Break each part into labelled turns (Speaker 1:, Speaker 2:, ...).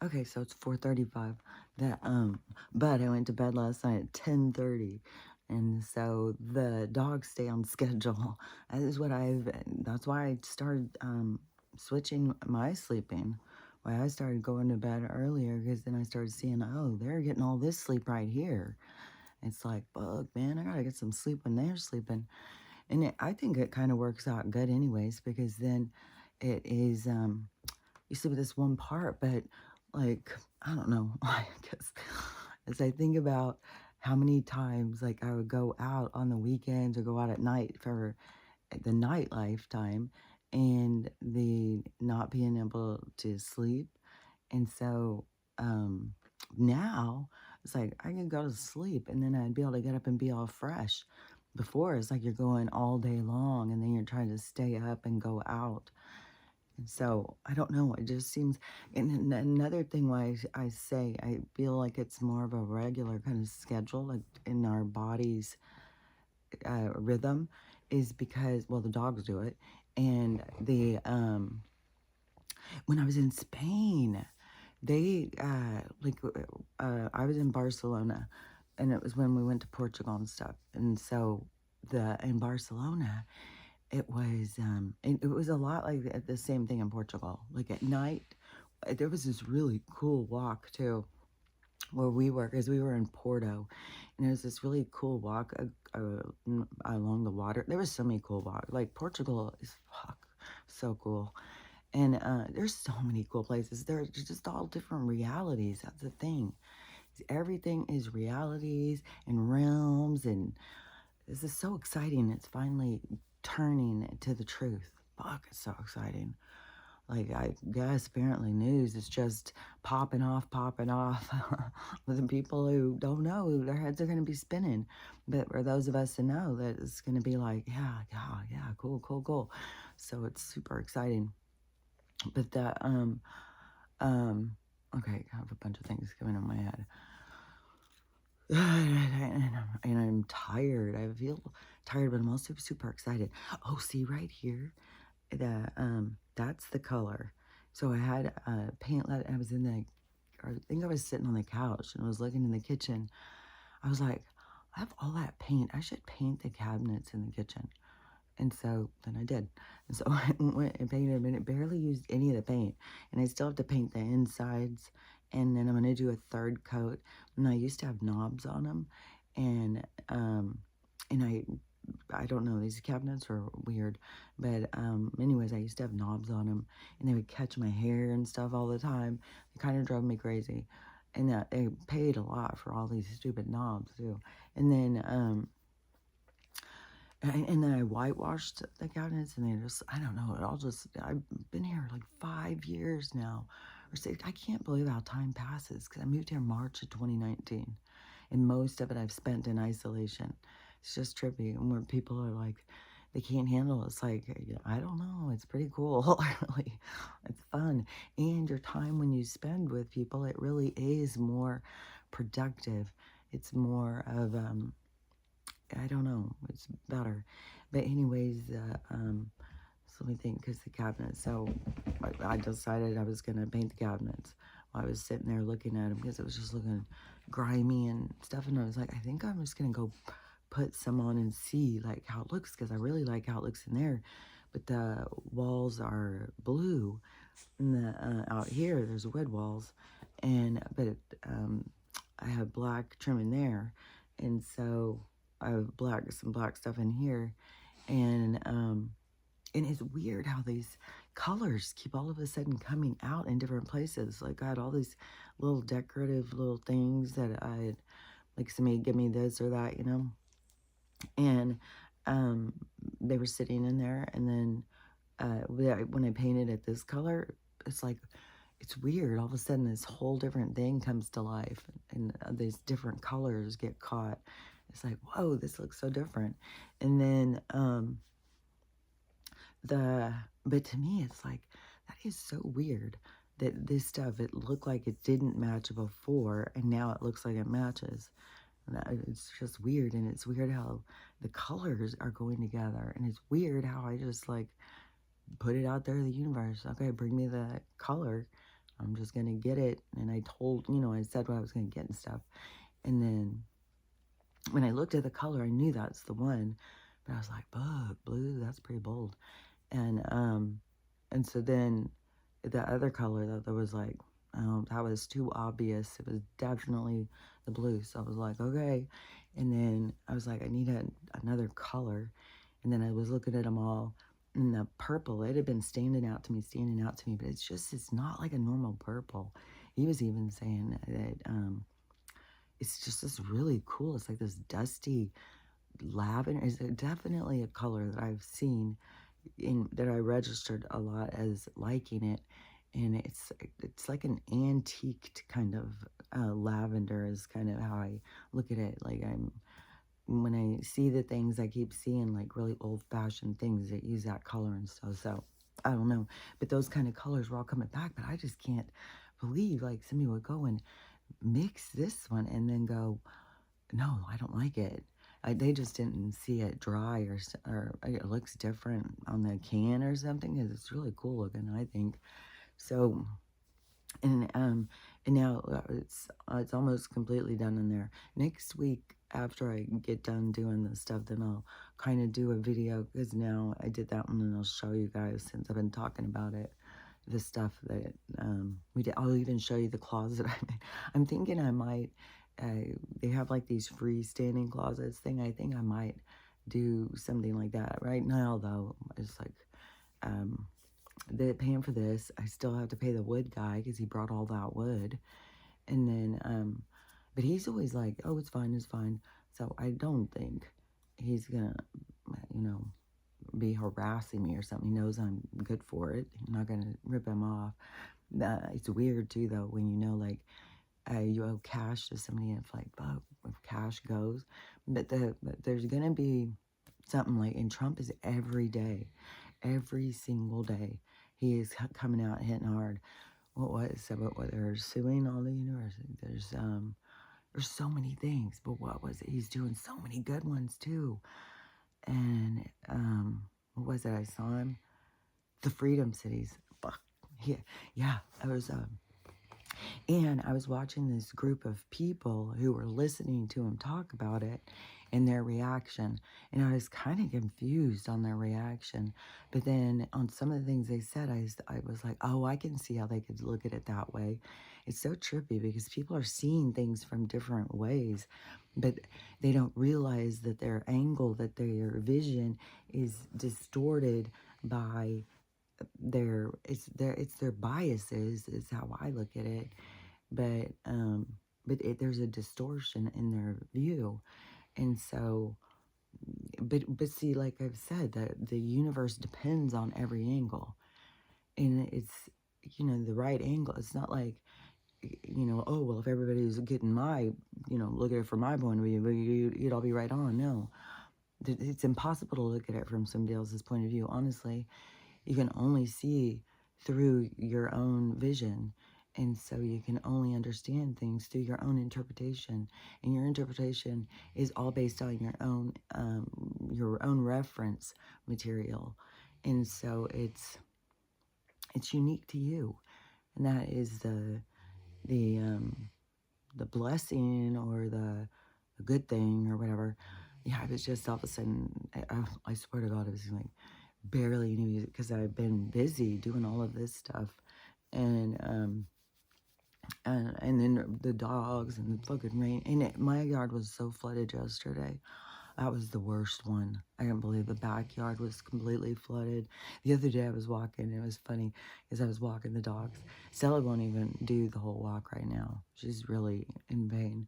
Speaker 1: Okay, so it's 4:35. That but I went to bed last night at 10:30. And so the dogs stay on schedule. That is what that's why I started switching my sleeping. Why I started going to bed earlier because then I started seeing, oh, they're getting all this sleep right here. It's like, fuck, man, I gotta get some sleep when they're sleeping. And I think it kind of works out good anyways, because then it is you sleep with this one part, but like, I don't know, I guess as I think about how many times like I would go out on the weekends or go out at night for the nightlife time and the not being able to sleep. And so um now it's like I can go to sleep and then I'd be able to get up and be all fresh. Before it's like you're going all day long and then you're trying to stay up and go out. And so I don't know. It just seems, and then another thing why I say I feel like it's more of a regular kind of schedule, like in our body's rhythm, is because, well, the dogs do it. And when I was in Spain, they, I was in Barcelona and it was when we went to Portugal and stuff. And so in Barcelona, it was a lot like the same thing in Portugal. Like at night, there was this really cool walk too, where we were, because we were in Porto, and there was this really cool walk along the water. There was so many cool walks. Like Portugal is so cool, and there's so many cool places. There's just all different realities. That's the thing. Everything is realities and realms, and this is so exciting. It's finally turning to the truth. Fuck, it's so exciting. Like, I guess apparently news is just popping off with the people who don't know, their heads are going to be spinning. But for those of us who know, that it's going to be like, yeah, cool, cool, cool. So it's super exciting. But um, okay, I have a bunch of things coming in my head. And I'm tired. I feel tired, but I'm also super excited. Oh, see right here, that's the color. So I had paint. I was in I think I was sitting on the couch and I was looking in the kitchen. I was like, I have all that paint. I should paint the cabinets in the kitchen. And so then I did. And so I went and painted them, and it barely used any of the paint. And I still have to paint the insides. And then I'm going to do a third coat. And I used to have knobs on them. And, and I don't know, these cabinets are weird. But, anyways, I used to have knobs on them. And they would catch my hair and stuff all the time. It kind of drove me crazy. And they paid a lot for all these stupid knobs, too. And then, and then I whitewashed the cabinets, and they just, I don't know, I've been here like 5 years now, or 6. I can't believe how time passes, because I moved here March of 2019, and most of it I've spent in isolation. It's just trippy, and where people are like, they can't handle it. It's like, I don't know, it's pretty cool, really. It's fun, and your time when you spend with people, it really is more productive. It's more of, I don't know. It's better. But anyways, so let me think, because the cabinets. So I decided I was going to paint the cabinets while I was sitting there looking at them, because it was just looking grimy and stuff. And I was like, I think I'm just going to go put some on and see like how it looks, because I really like how it looks in there. But the walls are blue, and out here there's wood walls, but I have black trim in there, and so I have some black stuff in here, and it's weird how these colors keep all of a sudden coming out in different places. Like I had all these little decorative little things that I had, like somebody give me this or that, and um, they were sitting in there, and then when I painted it this color, it's like, it's weird. All of a sudden, this whole different thing comes to life, and these different colors get caught. It's like, whoa, this looks so different. And then but to me, it's like, that is so weird that this stuff, it looked like it didn't match before, and now it looks like it matches. And it's just weird, and it's weird how the colors are going together, and it's weird how I just like put it out there in the universe. Okay, bring me the color. I'm just going to get it. And I told, I said what I was going to get and stuff. And then when I looked at the color, I knew that's the one. But I was like, bug, blue, that's pretty bold. And so then the other color that there was like, that was too obvious. It was definitely the blue. So I was like, okay. And then I was like, I need another color. And then I was looking at them all. And the purple, it had been standing out to me, but it's not like a normal purple. He was even saying that it's just this really cool, it's like this dusty lavender. It's definitely a color that I've seen that I registered a lot as liking it. And it's like an antiqued kind of lavender is kind of how I look at it. Like when I see the things, I keep seeing like really old-fashioned things that use that color and stuff. So I don't know, but those kind of colors were all coming back. But I just can't believe like somebody would go and mix this one and then go, no, I don't like it. They just didn't see it dry or it looks different on the can or something, because it's really cool looking, I think. So, and now it's almost completely done in there. Next week, after I get done doing this stuff, then I'll kind of do a video, because now I did that one and I'll show you guys, since I've been talking about it, the stuff that we did. I'll even show you the closet I made. I'm thinking I might, they have like these freestanding closets thing. I think I might do something like that. Right now, though, it's like, paying for this, I still have to pay the wood guy because he brought all that wood. And then, but he's always like, oh, it's fine, it's fine. So I don't think he's gonna, be harassing me or something. He knows I'm good for it. I'm not gonna rip him off. It's weird too, though, when like, you owe cash to somebody, and it's like, oh, if cash goes. But there's gonna be something like, and Trump is every day, every single day, he is coming out hitting hard. What they're suing all the universities. There's so many things, but what was it? He's doing so many good ones too. And what was it? I saw him, the Freedom Cities. Fuck yeah. I was watching this group of people who were listening to him talk about it and their reaction. And I was kind of confused on their reaction. But then on some of the things they said, I was like, oh, I can see how they could look at it that way. It's so trippy because people are seeing things from different ways, but they don't realize that their angle, that their vision is distorted by it's their biases, is how I look at it. But there's a distortion in their view. And so, but see, like I've said, that the universe depends on every angle, and it's, the right angle. It's not like, oh, well, if everybody's getting my, look at it from my point of view, you'd all be right on. No, it's impossible to look at it from somebody else's point of view. Honestly, you can only see through your own vision. And so you can only understand things through your own interpretation. And your interpretation is all based on your own reference material. And so it's unique to you. And that is the blessing, or the good thing, or whatever. Yeah, it was just all of a sudden, I swear to God, it was like barely any music, because I've been busy doing all of this stuff. And then the dogs and the fucking rain. And my yard was so flooded yesterday. That was the worst one. I can't believe the backyard was completely flooded. The other day I was walking, and it was funny because I was walking the dogs. Stella won't even do the whole walk right now. She's really in pain.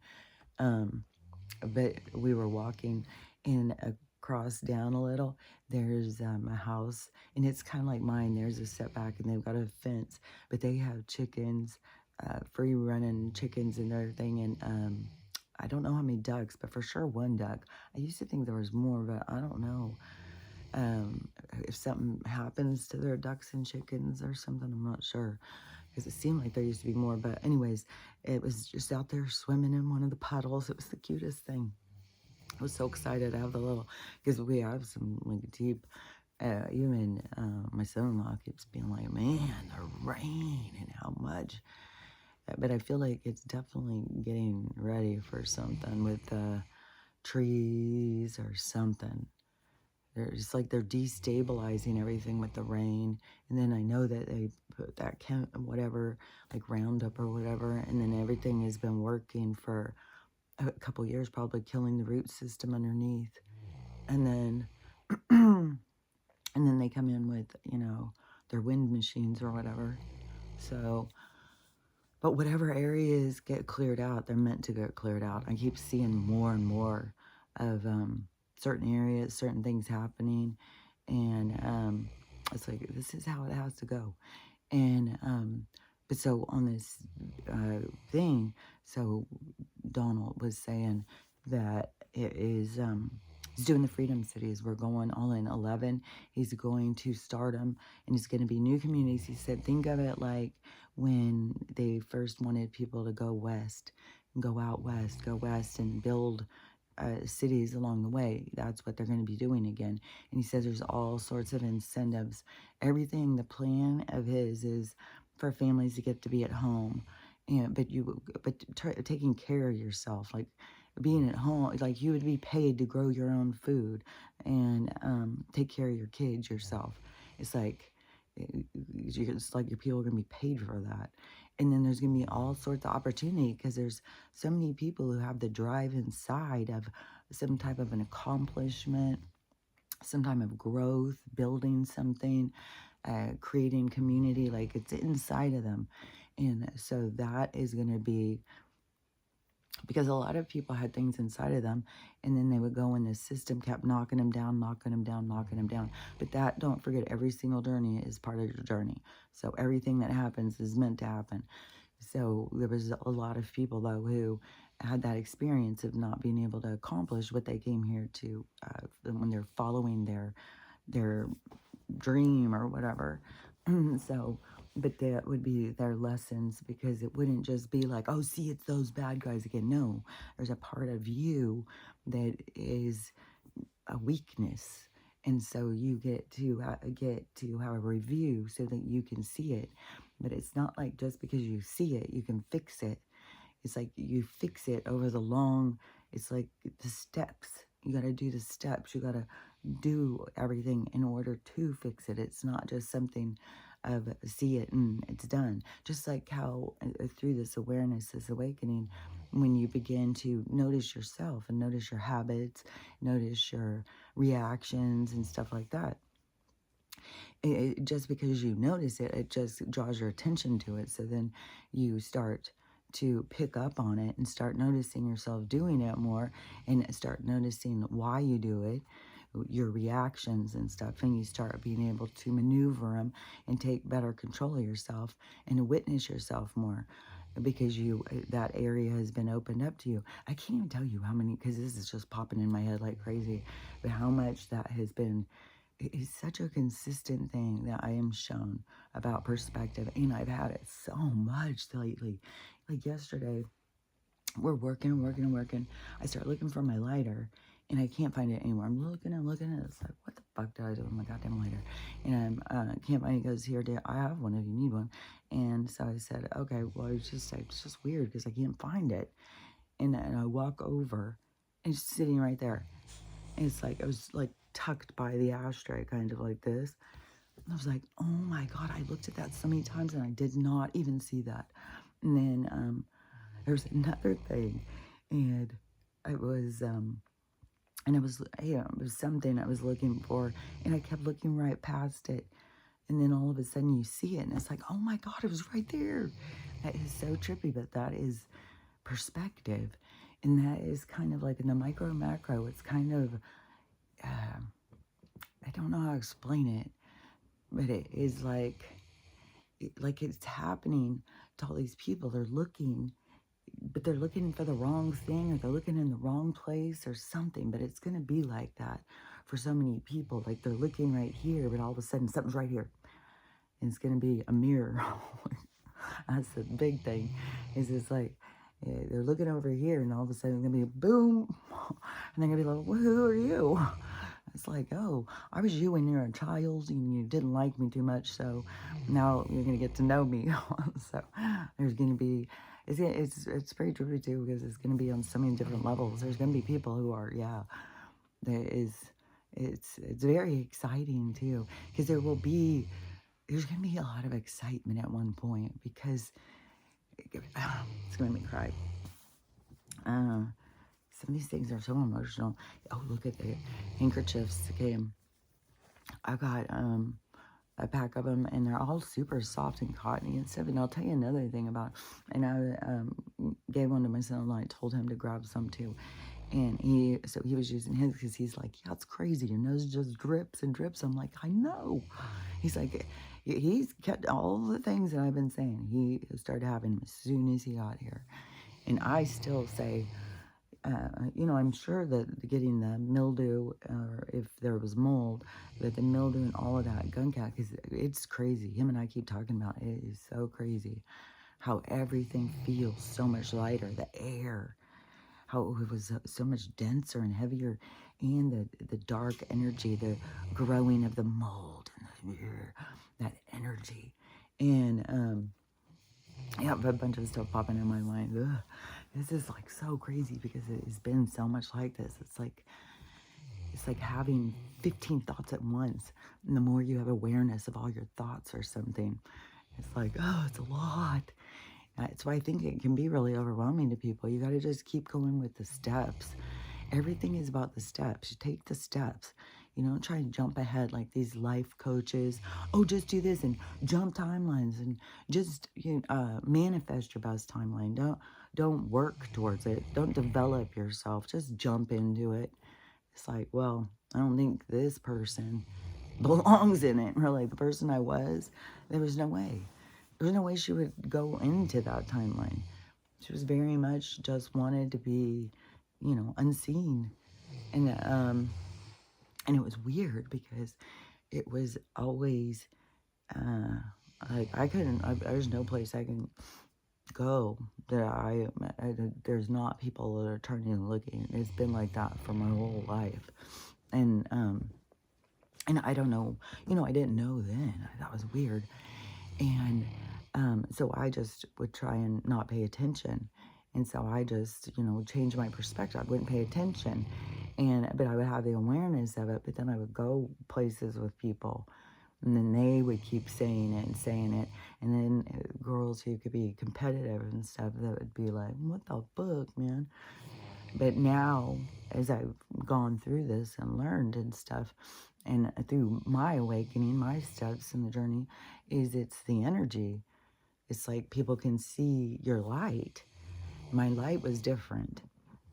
Speaker 1: But we were walking, and across down a little, there's a house, and it's kind of like mine. There's a setback, and they've got a fence, but they have chickens, free running chickens and everything. And I don't know how many ducks, but for sure one duck. I used to think there was more, but I don't know. If something happens to their ducks and chickens or something, I'm not sure, because it seemed like there used to be more. But anyways, it was just out there swimming in one of the puddles. It was the cutest thing. I was so excited to have the little, because we have some like deep Even my son-in-law keeps being like, man, the rain and how much. But I feel like it's definitely getting ready for something with trees or something. It's like they're destabilizing everything with the rain. And then I know that they put that whatever, like Roundup or whatever, and then everything has been working for a couple years, probably killing the root system underneath. And then, and then they come in with, their wind machines or whatever. So, but whatever areas get cleared out, they're meant to get cleared out. I keep seeing more and more of certain areas, certain things happening. And it's like, this is how it has to go. And, but so on this thing, so Donald was saying that it is, he's doing the Freedom Cities. We're going all in 11. He's going to start them, and it's going to be new communities. He said, think of it like when they first wanted people to go west, go out west, go west and build cities along the way. That's what they're going to be doing again. And he says there's all sorts of incentives. Everything, the plan of his is for families to get to be at home, and but taking care of yourself, like being at home, like you would be paid to grow your own food and take care of your kids yourself. It's like it's like your people are going to be paid for that. And then there's going to be all sorts of opportunity because there's so many people who have the drive inside of some type of an accomplishment, some type of growth, building something, creating community, like it's inside of them. And so that is going to be, because a lot of people had things inside of them, and then they would go and the system kept knocking them down, knocking them down, knocking them down. But that, don't forget, every single journey is part of your journey. So everything that happens is meant to happen. So there was a lot of people, though, who had that experience of not being able to accomplish what they came here to when they're following their dream or whatever. So, but that would be their lessons, because it wouldn't just be like, oh, see, it's those bad guys again. No, there's a part of you that is a weakness. And so you get to have a review so that you can see it. But it's not like just because you see it, you can fix it. It's like you fix it over the long, it's like the steps. You got to do the steps. You got to do everything in order to fix it. It's not just something of see it and it's done. Just like how through this awareness, this awakening, when you begin to notice yourself and notice your habits, notice your reactions and stuff like that. Just because you notice it, it just draws your attention to it. So then you start to pick up on it and start noticing yourself doing it more, and start noticing why you do it, your reactions and stuff, and you start being able to maneuver them and take better control of yourself and witness yourself more, because that area has been opened up to you. I can't even tell you how many, because this is just popping in my head like crazy, but how much that has been. It's such a consistent thing that I am shown about perspective, and I've had it so much lately. Like yesterday, we're working. I start looking for my lighter, and I can't find it anywhere. I'm looking and looking, and it's like, what the fuck did I do with my goddamn lighter? And I can't find it. He goes, here, I have one if you need one. And so I said, okay, well, it's just weird because I can't find it. And I walk over, and it's sitting right there. And it's like, it was like tucked by the ashtray, kind of like this. And I was like, oh my God, I looked at that so many times and I did not even see that. And then there was another thing, and it was it was something I was looking for, and I kept looking right past it. And then all of a sudden you see it, and it's like, oh my God, it was right there. That is so trippy, but that is perspective. And that is kind of like in the micro macro, it's kind of, I don't know how to explain it, but it is like it's happening to all these people. They're looking, but they're looking for the wrong thing, or they're looking in the wrong place or something. But it's going to be like that for so many people. Like they're looking right here, but all of a sudden something's right here. And it's going to be a mirror. That's the big thing. Is it's like, they're looking over here, and all of a sudden it's going to be a boom. And they're going to be like, well, who are you? It's like, oh, I was you when you were a child and you didn't like me too much, so now you're gonna get to know me. So there's gonna be, it's very true too, because it's gonna be on so many different levels. There's gonna be people who are, yeah, there is, it's very exciting too, because there's gonna be a lot of excitement at one point, because it's gonna make me cry. Uh, some of these things are so emotional. Oh, look at the handkerchiefs. Okay, I got a pack of them, and they're all super soft and cottony and stuff. And I'll tell you another thing about, and I gave one to my son-in-law. I told him to grab some too. And so he was using his, because he's like, yeah, it's crazy. Your nose just drips and drips. I'm like, I know. He's like, he's kept all the things that I've been saying. He started having them as soon as he got here. And I still say, I'm sure that getting the mildew, or if there was mold, that the mildew and all of that gunk out, because it's crazy. Him and I keep talking about it. It is so crazy how everything feels so much lighter. The air, how it was so much denser and heavier, and the dark energy, the growing of the mold, and that energy. And yeah, a bunch of stuff popping in my mind. Ugh. This is like so crazy, because it has been so much like this. It's like having 15 thoughts at once. And the more you have awareness of all your thoughts or something, it's like, oh, it's a lot. That's why I think it can be really overwhelming to people. You got to just keep going with the steps. Everything is about the steps. You take the steps. You don't try and jump ahead like these life coaches. Oh, just do this and jump timelines and just manifest your best timeline. Don't work towards it. Don't develop yourself. Just jump into it. It's like, well, I don't think this person belongs in it. Or like the person I was, there was no way. There was no way she would go into that timeline. She was very much just wanted to be, unseen. And it was weird, because it was always like there's no place I can go that there's not people that are turning and looking. It's been like that for my whole life. And I don't know, I didn't know then. That was weird. And so I just would try and not pay attention. And so I just, changed my perspective. I wouldn't pay attention. But I would have the awareness of it. But then I would go places with people, and then they would keep saying it and saying it. And then girls who could be competitive and stuff, that would be like, what the fuck, man? But now, as I've gone through this and learned and stuff, and through my awakening, my steps in the journey, it's the energy. It's like people can see your light. My light was different.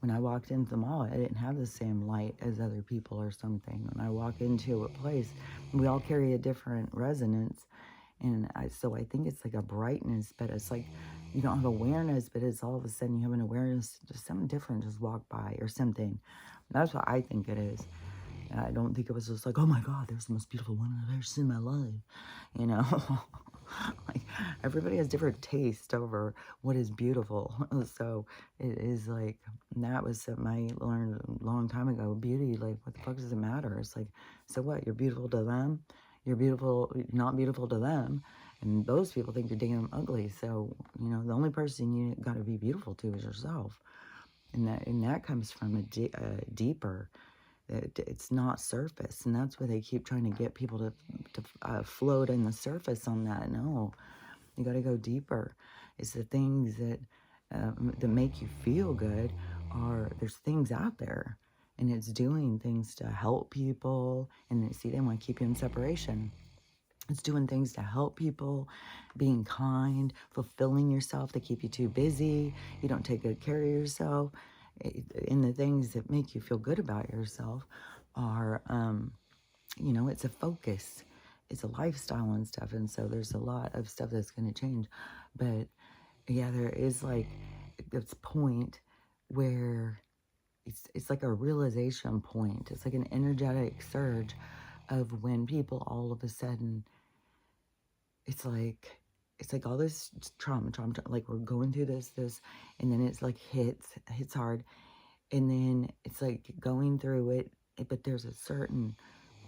Speaker 1: When I walked into the mall, I didn't have the same light as other people or something. When I walk into a place, we all carry a different resonance. And so I think it's like a brightness, but it's like you don't have awareness, but it's all of a sudden you have an awareness, just something different just walk by or something. That's what I think it is. I don't think it was just like, oh my God, there's the most beautiful woman I've ever seen in my life. Like everybody has different taste over what is beautiful. So it is like, that was something I learned a long time ago. Beauty, like, what the fuck does it matter? It's like, so what? You're beautiful to them. You're beautiful, not beautiful to them. And those people think you're damn ugly. So, the only person you got to be beautiful to is yourself. And that comes from a deeper. It's not surface, and that's why they keep trying to get people to float in the surface on that. No, you got to go deeper. It's the things that make you feel good. There's things out there, and it's doing things to help people. And see, they want to keep you in separation. It's doing things to help people, being kind, fulfilling yourself. They keep you too busy. You don't take good care of yourself. And the things that make you feel good about yourself are, it's a focus. It's a lifestyle and stuff. And so there's a lot of stuff that's going to change. But yeah, there is like this point where it's like a realization point. It's like an energetic surge of when people all of a sudden, it's like all this trauma, like we're going through this, and then it's like hits hard. And then it's like going through it, but there's a certain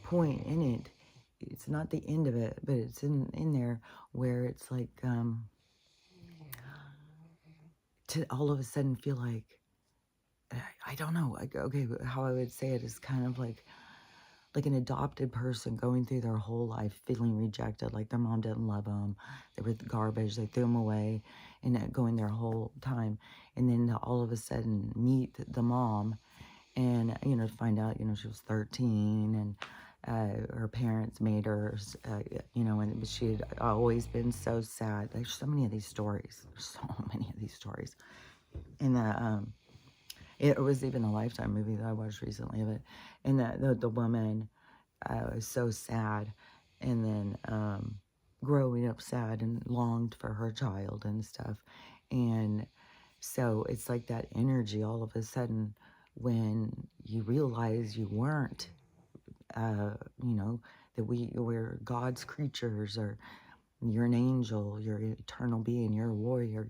Speaker 1: point in it. It's not the end of it, but it's in there where it's like to all of a sudden feel like I don't know. Like, okay, how I would say it is kind of like an adopted person going through their whole life feeling rejected, like their mom didn't love them, they were garbage, they threw them away, and going their whole time, and then to all of a sudden meet the mom, and find out she was 13, and her parents made her, and she had always been so sad. There's so many of these stories. There's so many of these stories, and it was even a Lifetime movie that I watched recently of it, and the woman was so sad, and then growing up sad and longed for her child and stuff, and so it's like that energy all of a sudden when you realize you weren't, that we're God's creatures, or you're an angel, you're an eternal being, you're a warrior.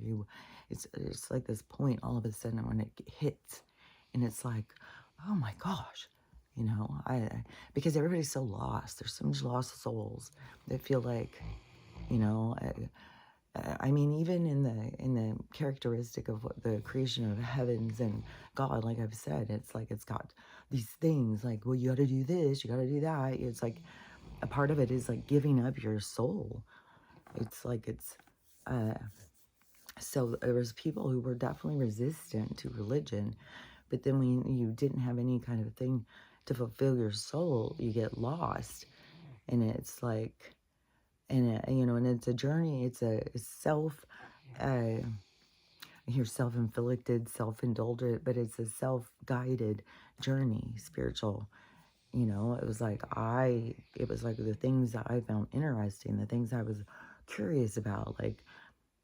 Speaker 1: It's like this point all of a sudden when it hits, and it's like, oh my gosh, because everybody's so lost. There's so much lost souls that feel like, you know, I mean, even in the characteristic of what the creation of heavens and God, like I've said, it's like it's got these things like, well, you got to do this, you got to do that. It's like a part of it is like giving up your soul. It's like so there was people who were definitely resistant to religion, but then when you didn't have any kind of thing to fulfill your soul, you get lost, and it's like, and and it's a journey. It's self, uh, here self-inflicted, self-indulgent, but it's a self-guided journey, spiritual. It was like the things that I found interesting, the things I was curious about, like,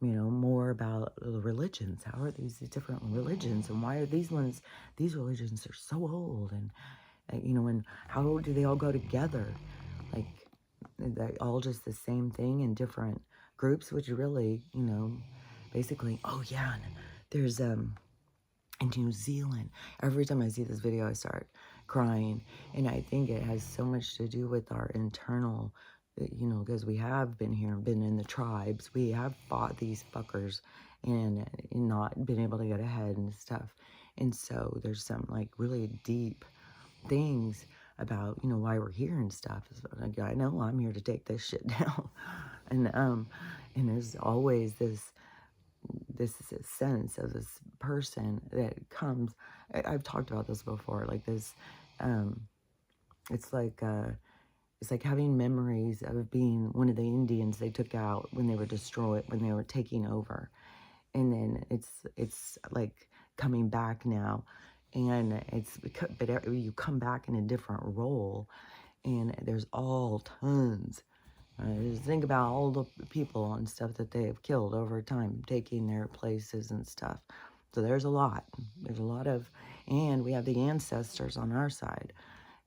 Speaker 1: more about the religions. How are these different religions, and why are these religions are so old, and and how do they all go together? Like, they're all just the same thing in different groups, which really, basically, oh yeah, and there's in New Zealand. Every time I see this video, I start crying. And I think it has so much to do with our internal, because we have been here, been in the tribes. We have fought these fuckers and not been able to get ahead and stuff. And so there's some like really deep things about, why we're here and stuff. Like, I know I'm here to take this shit down. And there's always this is a sense of this person that comes. I've talked about this before, like this, um, it's like having memories of being one of the Indians they took out when they were taking over, and then it's like coming back now, and but you come back in a different role, and there's all tons. Just think about all the people and stuff that they have killed over time, taking their places and stuff. So there's a lot. There's a lot of, and we have the ancestors on our side.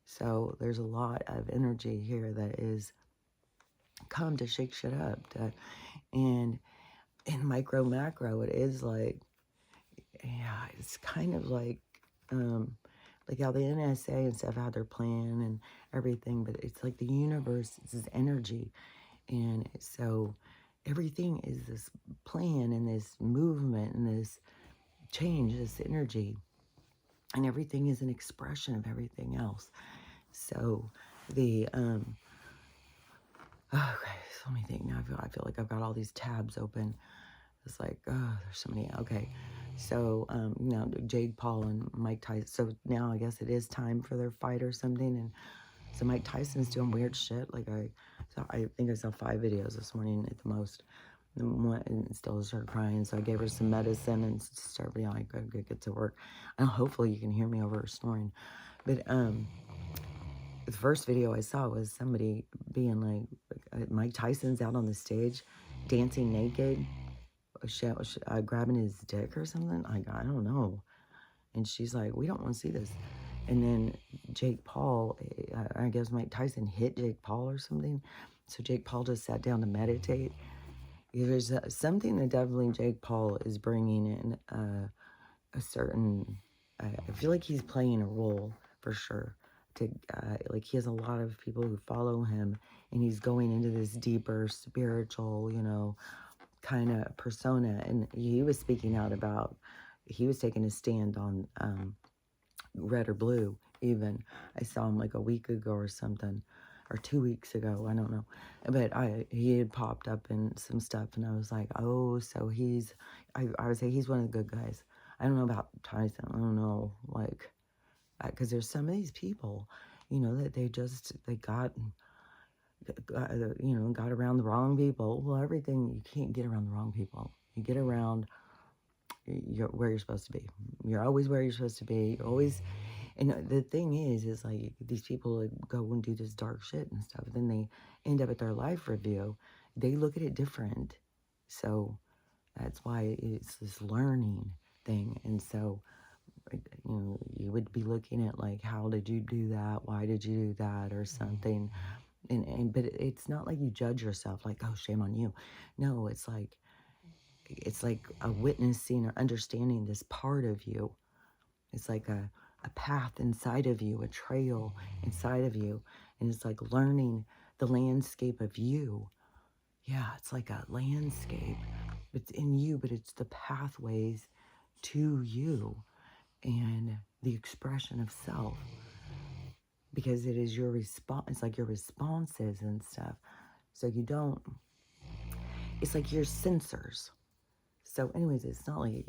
Speaker 1: So there's a lot of energy here that is come to shake shit up. And in micro macro, it is like, yeah, it's kind of like how the NSA and stuff had their plan and everything, but it's like the universe is energy. And so everything is this plan and this movement and this change, this energy, and everything is an expression of everything else. So okay, so let me think. Now I feel like I've got all these tabs open. It's like, oh, there's so many. Okay, so now Jake Paul and Mike Tyson. So now I guess it is time for their fight or something. And so Mike Tyson's doing weird shit. Like I think I saw 5 videos this morning at the most. And still started crying. So I gave her some medicine and started being like, "Go get to work." And hopefully you can hear me over her snoring. But the first video I saw was somebody being like, Mike Tyson's out on the stage dancing naked, grabbing his dick or something. I don't know. And she's like, we don't want to see this. And then Jake Paul, I guess Mike Tyson hit Jake Paul or something. So Jake Paul just sat down to meditate. There's something that definitely Jake Paul is bringing in a certain, I feel like he's playing a role for sure. to like he has a lot of people who follow him, and he's going into this deeper spiritual, kind of persona. And he was speaking out about, he was taking a stand on red or blue. Even I saw him like a week ago or something, or 2 weeks ago, I don't know, but he had popped up in some stuff, and I was like, oh, so I would say he's one of the good guys. I don't know about Tyson. I don't know, like, because there's some of these people, that they got around the wrong people. Well, everything, you can't get around the wrong people. You get around where you're supposed to be. You're always where you're supposed to be. You're always, and the thing is like these people like go and do this dark shit and stuff. Then they end up at their life review. They look at it different. So that's why it's this learning thing. And so, you would be looking at like, how did you do that? Why did you do that? Or something. But it's not like you judge yourself like, oh, shame on you. No, it's like a witnessing or understanding this part of you. It's like a path inside of you, a trail inside of you. And it's like learning the landscape of you. Yeah, it's like a landscape. It's in you, but it's the pathways to you and the expression of self. Because it is your response, it's like your responses and stuff. So it's like your sensors. So anyways, it's not like,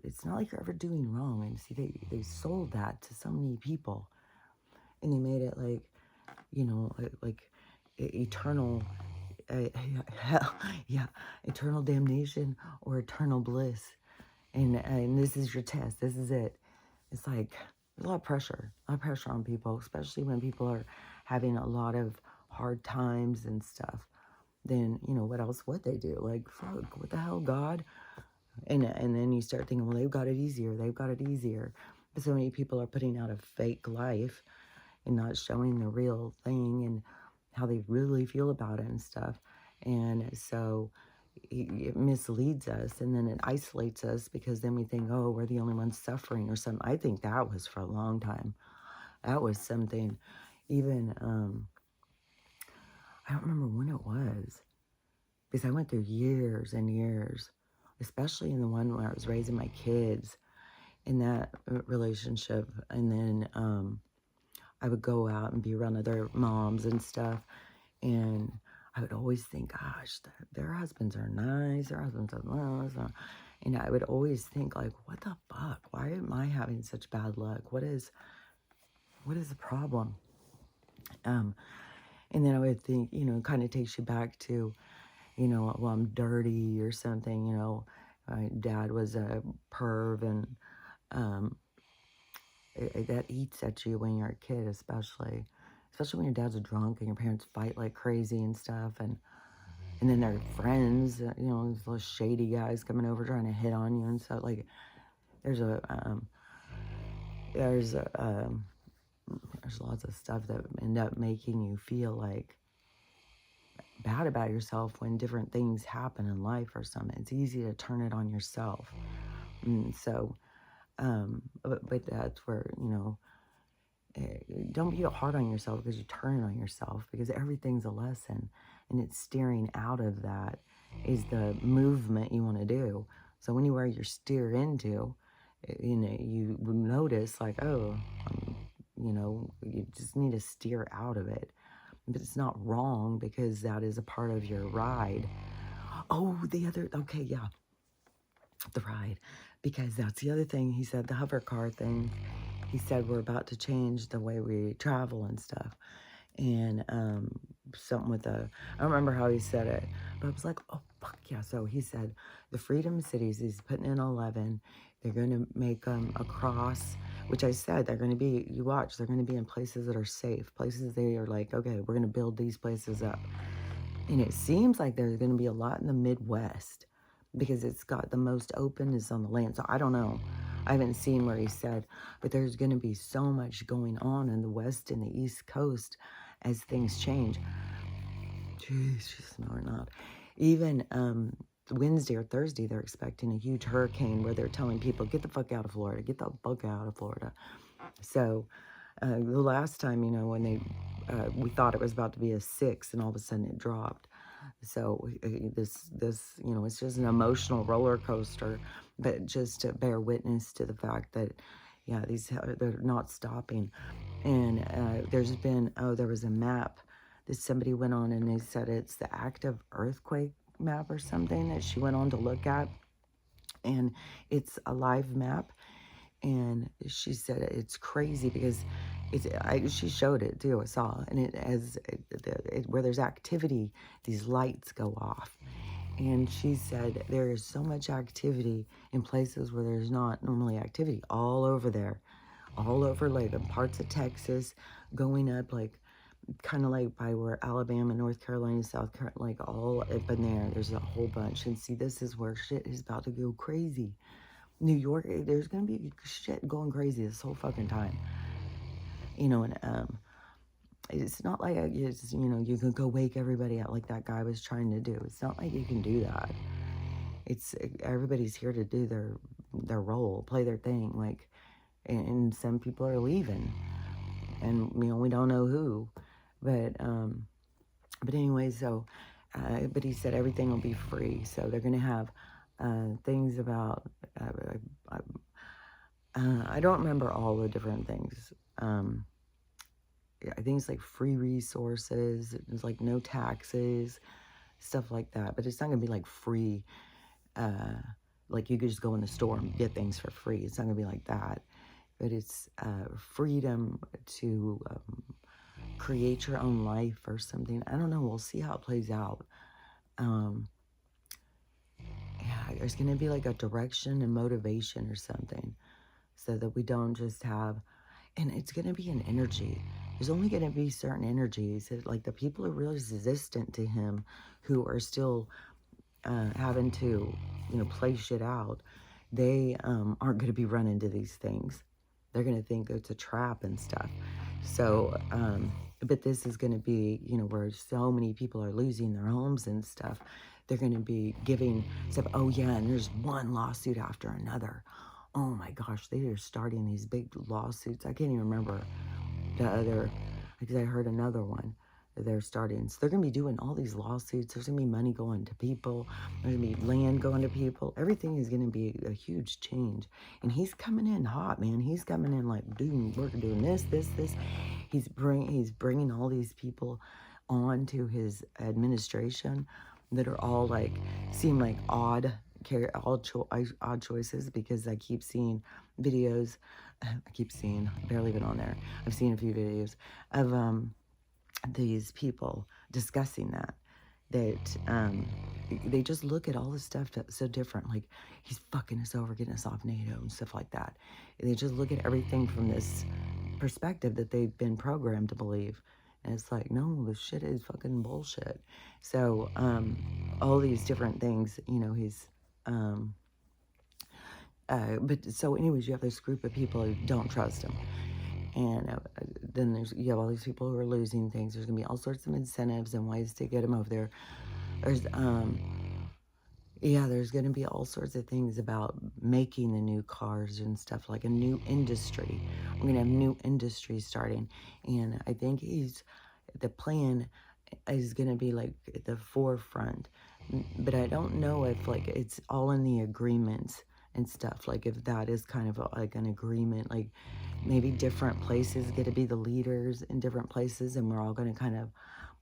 Speaker 1: it's not like you're ever doing wrong. And see, they sold that to so many people, and they made it like, like eternal, hell, yeah, eternal damnation or eternal bliss. And this is your test. This is it. It's like there's a lot of pressure on people, especially when people are having a lot of hard times and stuff. Then, what else would they do? Like, fuck, what the hell, God? And then you start thinking, well, they've got it easier. They've got it easier. But so many people are putting out a fake life and not showing the real thing and how they really feel about it and stuff. And so it misleads us, and then it isolates us, because then we think, oh, we're the only ones suffering or something. I think that was for a long time. That was something. Even, I don't remember when it was, because I went through years and years, especially in the one where I was raising my kids in that relationship. And then I would go out and be around other moms and stuff, and I would always think, gosh, their husbands are nice, their husbands are nice. And I would always think, like, what the fuck? Why am I having such bad luck? What is the problem? And then I would think, it kind of takes you back to, well, I'm dirty or something, my dad was a perv, and that eats at you when you're a kid, especially when your dad's a drunk and your parents fight like crazy and stuff, and then their friends, these little shady guys coming over trying to hit on you and stuff. Like, there's lots of stuff that end up making you feel like bad about yourself when different things happen in life or something. It's easy to turn it on yourself. And so, but that's where, don't be hard on yourself because you turn it on yourself, because everything's a lesson, and it's steering out of that is the movement you want to do. So anywhere you steer into, you would notice like, oh, you just need to steer out of it. But it's not wrong, because that is a part of your ride. Oh, okay, yeah, the ride. Because that's the other thing. He said the hover car thing. He said we're about to change the way we travel and stuff. And something with I don't remember how he said it, but I was like, oh, fuck yeah. So he said the Freedom Cities, he's putting in 11. They're going to make them across, which I said, they're going to be, you watch, they're going to be in places that are safe, places they are like, okay, we're going to build these places up. And it seems like there's going to be a lot in the Midwest, because it's got the most openness on the land. So I don't know. I haven't seen where he said, but there's going to be so much going on in the West and the East Coast as things change. Jeez, no, we're not. Even Wednesday or Thursday, they're expecting a huge hurricane where they're telling people, get the fuck out of Florida, get the fuck out of Florida. So The last time, when we thought it was about to be a 6, and all of a sudden it dropped. So this, it's just an emotional roller coaster, but just to bear witness to the fact that, yeah, they're not stopping. And there was a map that somebody went on, and they said it's the active earthquake map or something that she went on to look at, and it's a live map. And she said it's crazy because she showed it too, I saw, and where there's activity, these lights go off. And she said there is so much activity in places where there's not normally activity, all over there, all over, like in parts of Texas, going up, like kind of like by where Alabama, North Carolina, South Carolina, like all up in there. There's a whole bunch. And see, this is where shit is about to go crazy. New York, there's gonna be shit going crazy this whole fucking time. And it's not like you can go wake everybody up like that guy was trying to do. It's not like you can do that. It's everybody's here to do their role, play their thing, like, and some people are leaving, and we don't know who, but anyway, so but he said everything will be free, so they're gonna have things about I don't remember all the different things. I think it's like free resources. It's like no taxes, stuff like that. But it's not gonna be like free. Like you could just go in the store and get things for free. It's not gonna be like that. But it's freedom to create your own life or something. I don't know. We'll see how it plays out. Yeah, there's gonna be like a direction and motivation or something, so that we don't just have, and it's going to be an energy. There's only going to be certain energies that, like, the people who are really resistant to him, who are still having to, play shit out, they aren't going to be running into these things. They're going to think it's a trap and stuff. So, but this is going to be, where so many people are losing their homes and stuff. They're going to be giving stuff. Oh, yeah, and there's one lawsuit after another. Oh my gosh, they are starting these big lawsuits. I can't even remember the other, because I heard another one that they're starting. So they're going to be doing all these lawsuits. There's going to be money going to people. There's going to be land going to people. Everything is going to be a huge change. And he's coming in hot, man. He's coming in like, dude, we're doing this. He's bringing all these people on to his administration that are all like, seem like odd choices, because I keep seeing videos. Barely been on there. I've seen a few videos of these people discussing that they just look at all this stuff that's so different. Like, he's fucking us over, getting us off NATO and stuff like that. And they just look at everything from this perspective that they've been programmed to believe. And it's like, no, this shit is fucking bullshit. So, all these different things, he's, but so anyways, you have this group of people who don't trust him. And then you have all these people who are losing things. There's gonna be all sorts of incentives and ways to get them over there. There's gonna be all sorts of things about making the new cars and stuff, like a new industry. We're gonna have new industry starting, and I think the plan is gonna be like at the forefront. But I don't know if like it's all in the agreements and stuff. Like if that is kind of like an agreement, like maybe different places get to be the leaders in different places, and we're all going to kind of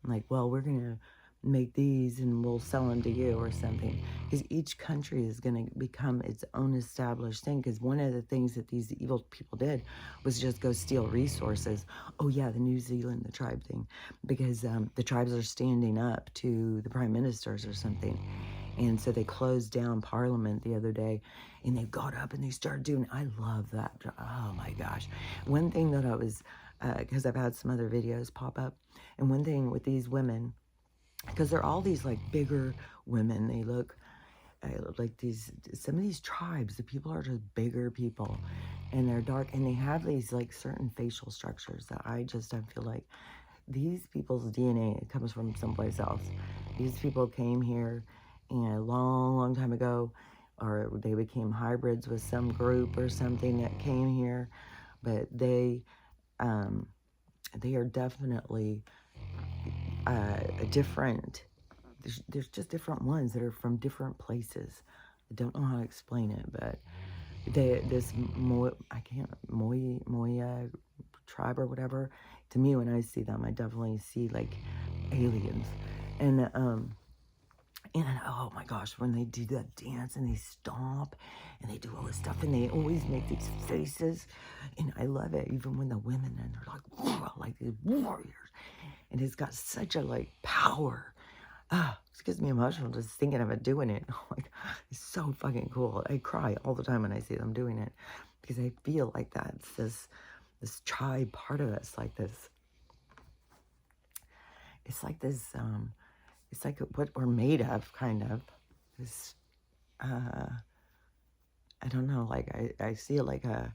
Speaker 1: like, well, we're going to make these and we'll sell them to you or something, because each country is going to become its own established thing. Because one of the things that these evil people did was just go steal resources. Oh yeah, the New Zealand, the tribe thing, because the tribes are standing up to the prime ministers or something. And so they closed down Parliament the other day, and they got up and they started doing, I love that. Oh my gosh. One thing that I was, because I've had some other videos pop up, and one thing with these women, because they're all these like bigger women, they look like some of these tribes, the people are just bigger people, and they're dark, and they have these like certain facial structures that I feel like these people's DNA comes from someplace else. These people came here and a long time ago, or they became hybrids with some group or something that came here, but they they are definitely a different. There's just different ones that are from different places. I don't know how to explain it, but this Moya tribe or whatever. To me, when I see them, I definitely see like aliens, and oh my gosh, when they do that dance and they stomp and they do all this stuff and they always make these faces, and I love it. Even when the women and they're like these warriors, and it's got such a like power. It gets me emotional just thinking of it doing it. Like, it's so fucking cool. I cry all the time when I see them doing it because I feel like that's this tribe part of us, like this. It's like this. It's like what we're made of, kind of. This. I don't know. Like I see it like a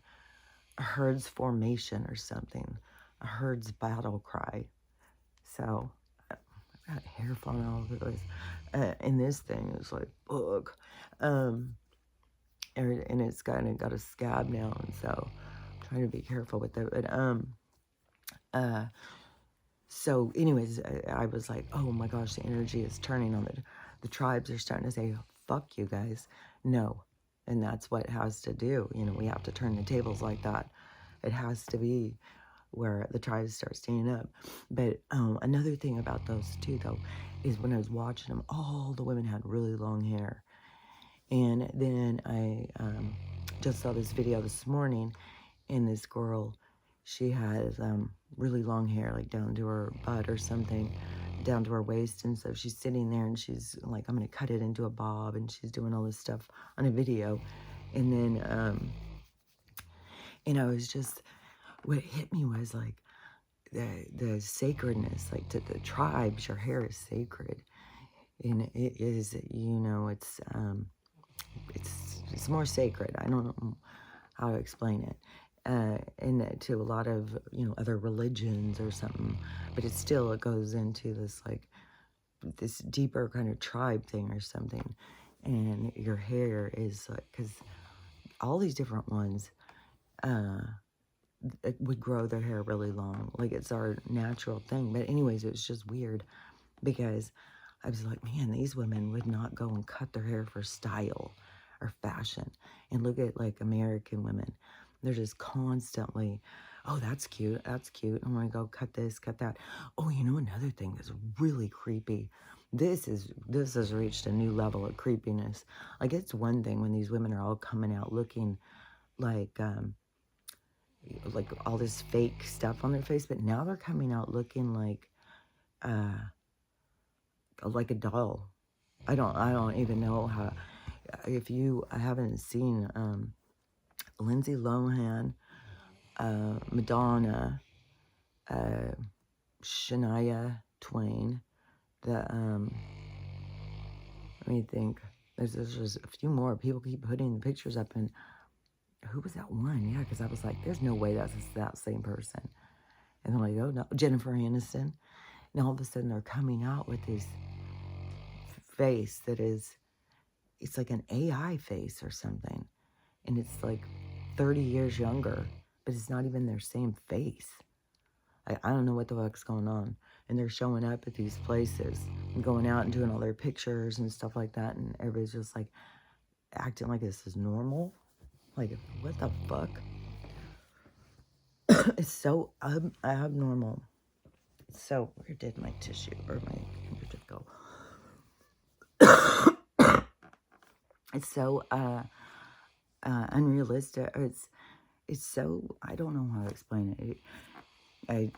Speaker 1: herd's formation or something, a herd's battle cry. So I've got hair falling all over the place. And this thing is like, ugh. And it's got a scab now, and so I'm trying to be careful with it. But so anyways, I was like, oh my gosh, the energy is turning on the tribes are starting to say, fuck you guys, no. And that's what it has to do. You know, we have to turn the tables like that. It has to be where the tribes start standing up. But another thing about those two, though, is when I was watching them, all the women had really long hair. And then I just saw this video this morning, and this girl, she has really long hair, like down to her butt or something, down to her waist. And so she's sitting there and she's like, I'm going to cut it into a bob. And she's doing all this stuff on a video. And then, and I was just, what hit me was like the sacredness, like to the tribes, your hair is sacred. And it is, you know, it's more sacred. I don't know how to explain it. And to a lot of, you know, other religions or something, but it goes into this like this deeper kind of tribe thing or something. And your hair is like, because all these different ones would grow their hair really long, like it's our natural thing. But anyways, it was just weird because I was like, man, these women would not go and cut their hair for style or fashion. And look at like American women. They're just constantly, oh, that's cute. That's cute. I'm going to go cut this, cut that. Oh, you know, another thing that's really creepy. This has reached a new level of creepiness. Like, it's one thing when these women are all coming out looking like all this fake stuff on their face, but now they're coming out looking like a doll. I don't even know how. If you haven't seen Lindsay Lohan, Madonna, Shania Twain, let me think. There's just a few more. People keep putting the pictures up, and who was that one? Yeah, because I was like, there's no way that's that same person. And they're like, oh no, Jennifer Aniston. And all of a sudden they're coming out with this face that is, it's like an AI face or something. And it's like 30 years younger, but it's not even their same face. I don't know what the fuck's going on. And they're showing up at these places and going out and doing all their pictures and stuff like that. And everybody's just like acting like this is normal. Like, what the fuck? It's so abnormal. So, where did my tissue or my computer go? It's so unrealistic. It's so, I don't know how to explain it. I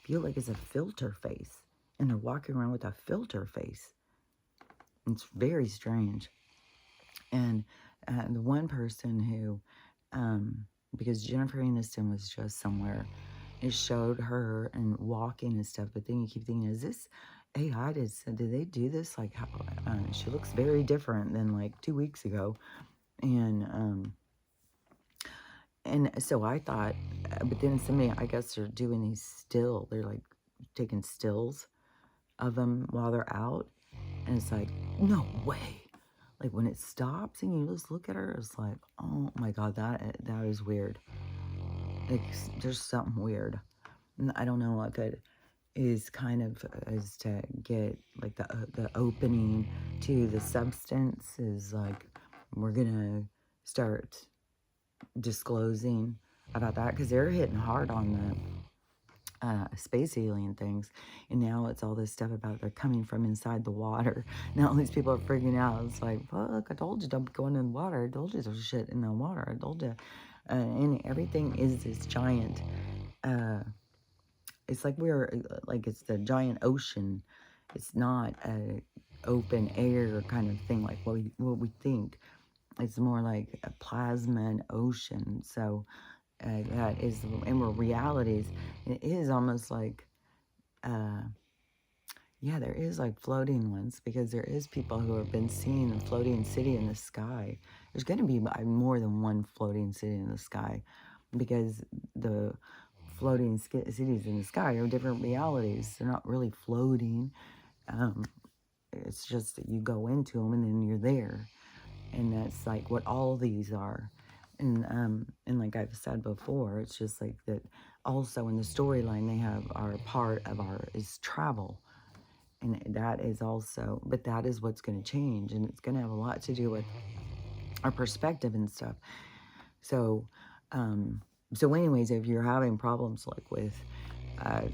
Speaker 1: feel like it's a filter face, and they're walking around with a filter face. It's very strange. And the one person who, because Jennifer Aniston was just somewhere, it showed her and walking and stuff, but then you keep thinking, is this AI? Did they do this? Like, how, she looks very different than like 2 weeks ago. And so I thought, but then somebody, I guess they're doing these they're like taking stills of them while they're out. And it's like, no way. Like when it stops and you just look at her, it's like, oh my God, that is weird. there's something weird. And I don't know if it is kind of is to get like the opening to the substance is like we're gonna start disclosing about that because they're hitting hard on the space alien things, and now it's all this stuff about they're coming from inside the water. Now all these people are freaking out. It's like, fuck, I told you don't be going in the water. I told you there's shit in the water. I told you. And everything is this giant, uh, it's like like it's the giant ocean. It's not a open air kind of thing like what we think. It's more like a plasma and ocean. So that is, and we're realities. It is almost like, uh, yeah, there is like floating ones because there is people who have been seeing a floating city in the sky. There's going to be more than one floating city in the sky because the floating cities in the sky are different realities. They're not really floating. Um, it's just that you go into them and then you're there. And that's like what all these are. And like I've said before, it's just like that. Also in the storyline, they have our part of our is travel, and that is also, but that is what's going to change, and it's going to have a lot to do with our perspective and stuff. So, so anyways, if you're having problems like with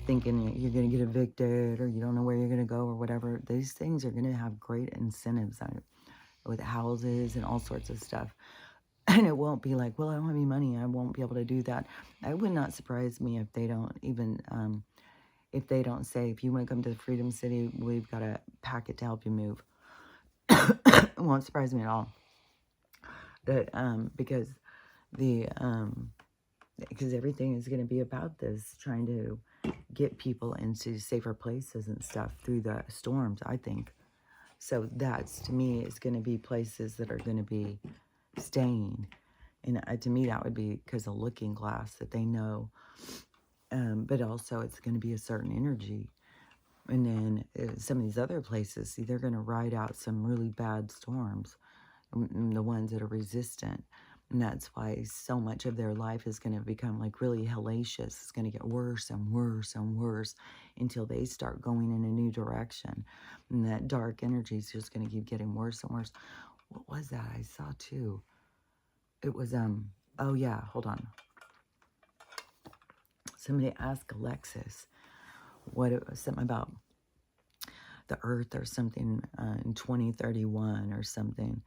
Speaker 1: thinking you're going to get evicted or you don't know where you're going to go or whatever, these things are going to have great incentives on it with houses and all sorts of stuff. And it won't be like, well, I don't have any money, I won't be able to do that. It would not surprise me if they don't even, if they don't say, if you want to come to the Freedom City, we've got a packet to help you move. It won't surprise me at all. That, because because everything is going to be about this, trying to get people into safer places and stuff through the storms, I think. So that's, to me, is going to be places that are going to be staying. And to me, that would be because of Looking Glass, that they know. But also, it's going to be a certain energy. And then some of these other places, see, they're going to ride out some really bad storms, the ones that are resistant. And that's why so much of their life is going to become like really hellacious. It's going to get worse and worse and worse until they start going in a new direction. And that dark energy is just going to keep getting worse and worse. What was that I saw too? It was, oh yeah, hold on. Somebody asked Alexis what it was, something about the earth or something in 2031 or something.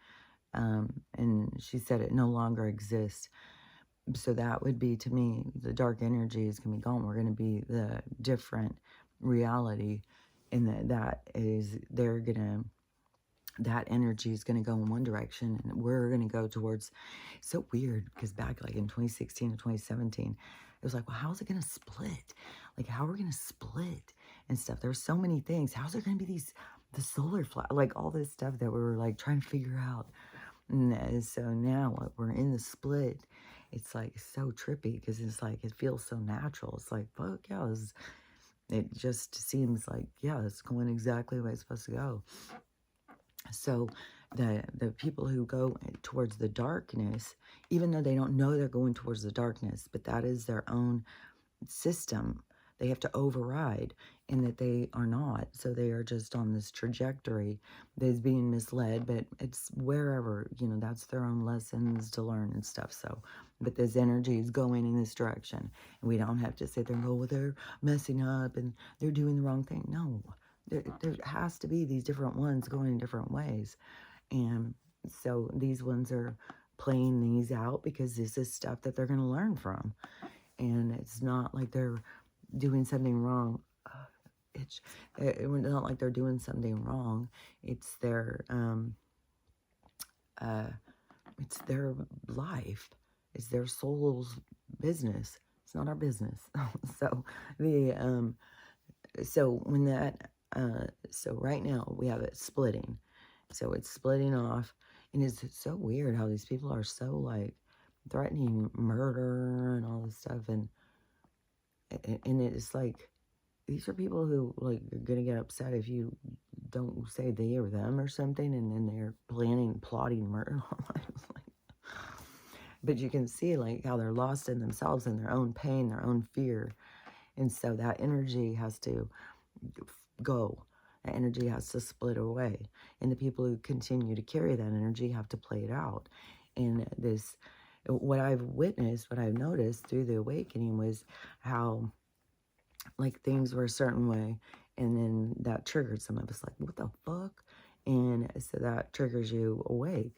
Speaker 1: And she said it no longer exists. So that would be, to me, the dark energy is going to be gone. We're going to be the different reality. And that is, they're going to, that energy is going to go in one direction and we're going to go towards, it's so weird because back like in 2016 or 2017, it was like, well, how's it going to split? Like, how are we going to split and stuff? There's so many things. How's there going to be the solar flat, like all this stuff that we were like trying to figure out. And so now we're in the split. It's like so trippy because it's like, it feels so natural. It's like, fuck yeah, it just seems like, yeah, it's going exactly the way it's supposed to go. So the people who go towards the darkness, even though they don't know they're going towards the darkness, but that is their own system, they have to override, and that they are not. So they are just on this trajectory that is being misled, but it's wherever, that's their own lessons to learn and stuff. So, but this energy is going in this direction, and we don't have to sit there and go, well, they're messing up and they're doing the wrong thing. No, there has to be these different ones going in different ways. And so these ones are playing these out because this is stuff that they're going to learn from. And it's not like they're doing something wrong. It's not like they're doing something wrong. It's their life. It's their soul's business. It's not our business. So so when that so right now we have it splitting. So it's splitting off, and it's so weird how these people are so like threatening murder and all this stuff, and it's like, these are people who like are gonna get upset if you don't say they or them or something, and then they're plotting murder. but you can see like how they're lost in themselves and their own pain, their own fear. And so that energy has to go. That energy has to split away. And the people who continue to carry that energy have to play it out. And this, what I've witnessed, what I've noticed through the awakening was how like things were a certain way, and then that triggered some of us like, what the fuck? And so that triggers you awake.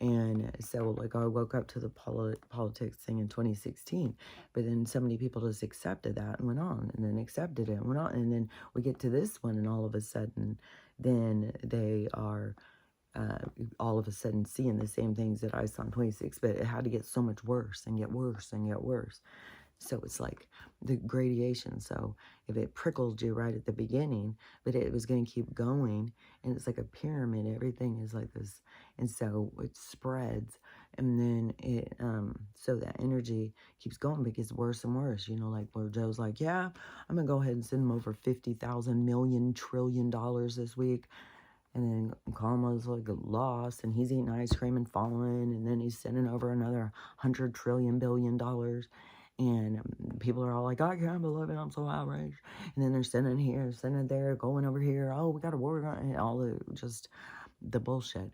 Speaker 1: And so like I woke up to the politics thing in 2016, but then so many people just accepted that and went on, and then accepted it and went on, and then we get to this one, and all of a sudden then they are all of a sudden seeing the same things that I saw in 26, but it had to get so much worse and get worse and get worse. So it's like the gradation. So if it prickled you right at the beginning, but it was going to keep going, and it's like a pyramid, everything is like this. And so it spreads, and then it, so that energy keeps going, but it gets worse and worse, you know, like where Joe's like, yeah, I'm going to go ahead and send him over 50,000 million trillion dollars this week. And then Karma's like lost, and he's eating ice cream and falling, and then he's sending over another 100 trillion billion dollars. And people are all like, I can't believe it, I'm so outraged. And then they're sending here, sending there, going over here, oh, we got to work on it, all the just the bullshit.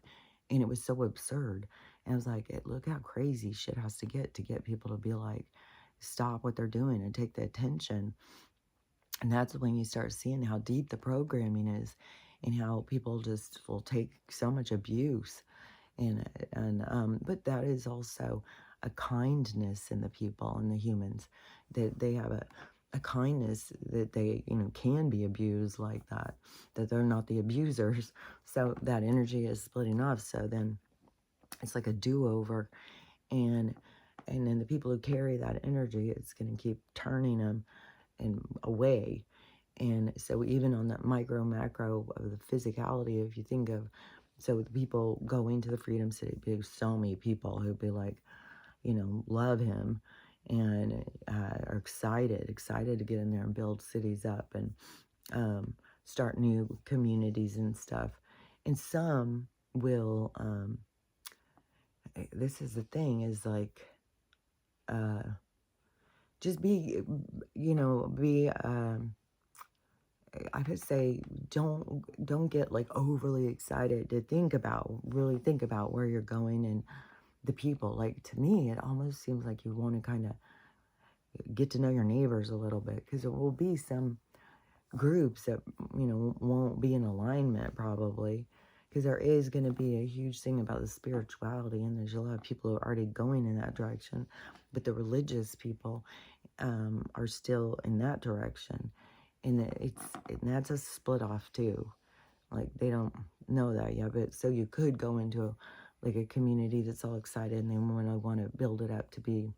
Speaker 1: And it was so absurd. And I was like, look how crazy shit has to get people to be like, stop what they're doing and take the attention. And that's when you start seeing how deep the programming is, and how people just will take so much abuse. But that is also a kindness in the people and the humans, that they have a kindness that they, you know, can be abused like that, that they're not the abusers. So that energy is splitting off. So then it's like a do-over, and then the people who carry that energy, it's going to keep turning them and away. And so even on that micro macro of the physicality, if you think of, so the people going to the Freedom City, there's so many people who'd be like, you know, love him, and are excited to get in there and build cities up, and start new communities and stuff. And some will, this is the thing, is like, just be, you know, be, I could say, don't get like overly excited to really think about where you're going and the people. Like, to me, it almost seems like you want to kind of get to know your neighbors a little bit, because there will be some groups that, you know, won't be in alignment probably, because there is going to be a huge thing about the spirituality, and there's a lot of people who are already going in that direction, but the religious people are still in that direction. And that's a split off too. Like, they don't know that yet, but so you could go into like a community that's all excited, and they want to build it up to be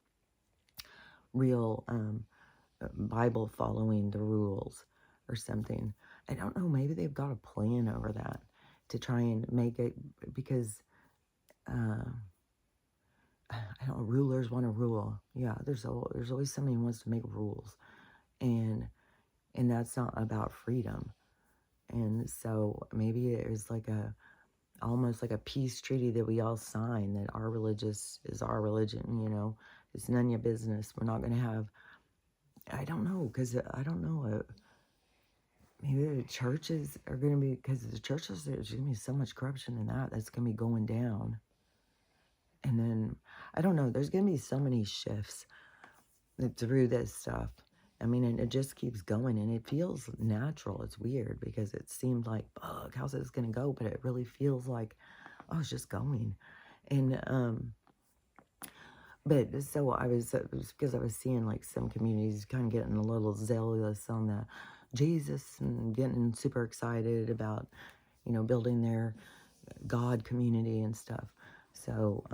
Speaker 1: real Bible following the rules or something. I don't know, maybe they've got a plan over that to try and make it, because I don't know, rulers want to rule. Yeah, there's always somebody who wants to make rules, and that's not about freedom. And so maybe there's like almost like a peace treaty that we all sign, that our religious is our religion, you know, it's none of your business. We're not going to have, I don't know, because I don't know, maybe the churches are going to be, because the churches, there's going to be so much corruption in that's going to be going down. And then, I don't know, there's going to be so many shifts through this stuff. I mean, and it just keeps going, and it feels natural. It's weird, because it seemed like, fuck, how's this going to go? But it really feels like, oh, it's just going. And, but so it was because I was seeing like some communities kind of getting a little zealous on the Jesus, and getting super excited about, you know, building their God community and stuff. So,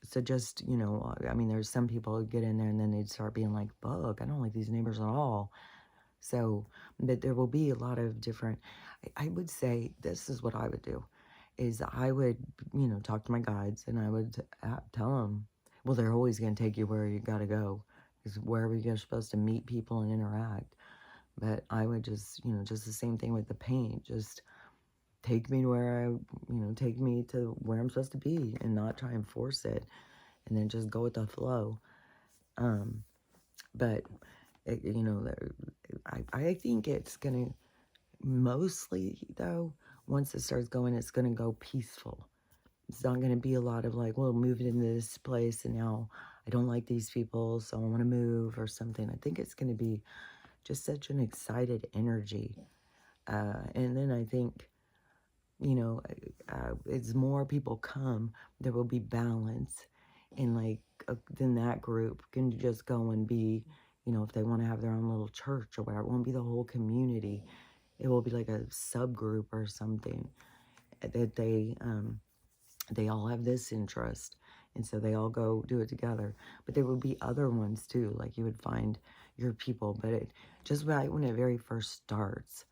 Speaker 1: so just, you know, I mean, there's some people who get in there and then they'd start being like, fuck, I don't like these neighbors at all. So, but there will be a lot of different, I would say, this is what I would do, is I would, you know, talk to my guides, and I would tell them, well, they're always going to take you where you got to go, because wherever you're supposed to meet people and interact. But I would just, you know, just the same thing with the paint, just take me to where take me to where I'm supposed to be, and not try and force it. and then just go with the flow. Um, but you know, I think it's gonna mostly though. Once it starts going, it's gonna go peaceful. It's not gonna be a lot of like, well, moved into this place and now I don't like these people, so I want to move or something. I think it's gonna be just such an excited energy. And then I think, you know, as more people come, there will be balance. And like, then that group can just go and be, you know, if they want to have their own little church or whatever, it won't be the whole community. It will be like a subgroup or something that they all have this interest. And so they all go do it together. But there would be other ones too, like you would find your people. But it just right when it very first starts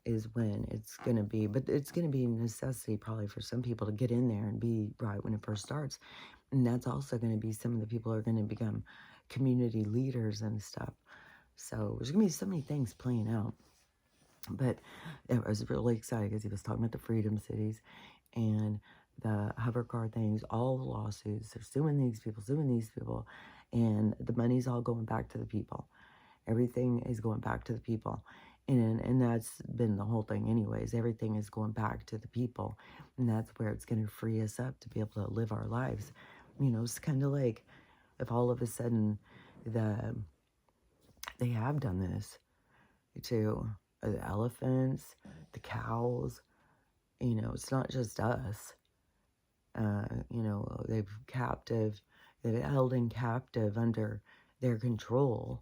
Speaker 1: is when it's going to be, but it's going to be a necessity probably for some people to get in there and be right when it first starts. And that's also going to be some of the people are going to become community leaders and stuff. So there's going to be so many things playing out. But I was really excited because he was talking about the Freedom Cities and the hover car things, all the lawsuits. They're suing these people, and the money's all going back to the people. Everything is going back to the people. And that's been the whole thing anyways. Everything is going back to the people. And that's where it's going to free us up to be able to live our lives. You know, it's kind of like if all of a sudden they have done this to the elephants, the cows, you know, it's not just us. You know, they've held in captive under their control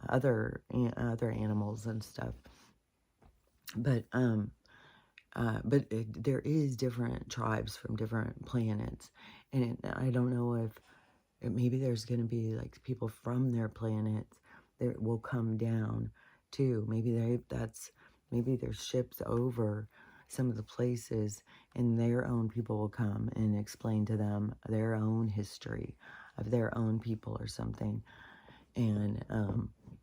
Speaker 1: other animals and stuff. But there is different tribes from different planets, and I don't know if maybe there's going to be like people from their planets that will come down too. Maybe there's ships over some of the places, and their own people will come and explain to them their own history of their own people or something. And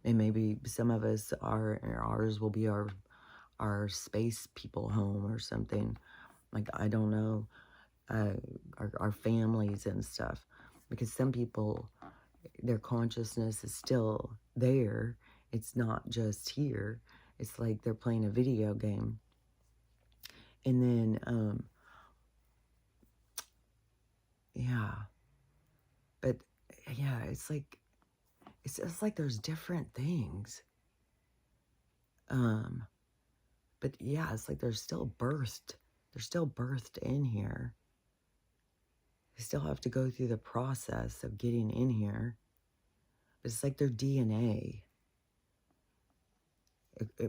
Speaker 1: maybe some of us ours will be our space people home or something. Like, I don't know, our families and stuff, because some people, their consciousness is still there. It's not just here. It's like they're playing a video game. And then yeah, but yeah, it's just like there's different things. But yeah, it's like they're still birthed in here. They still have to go through the process of getting in here. But it's like their DNA.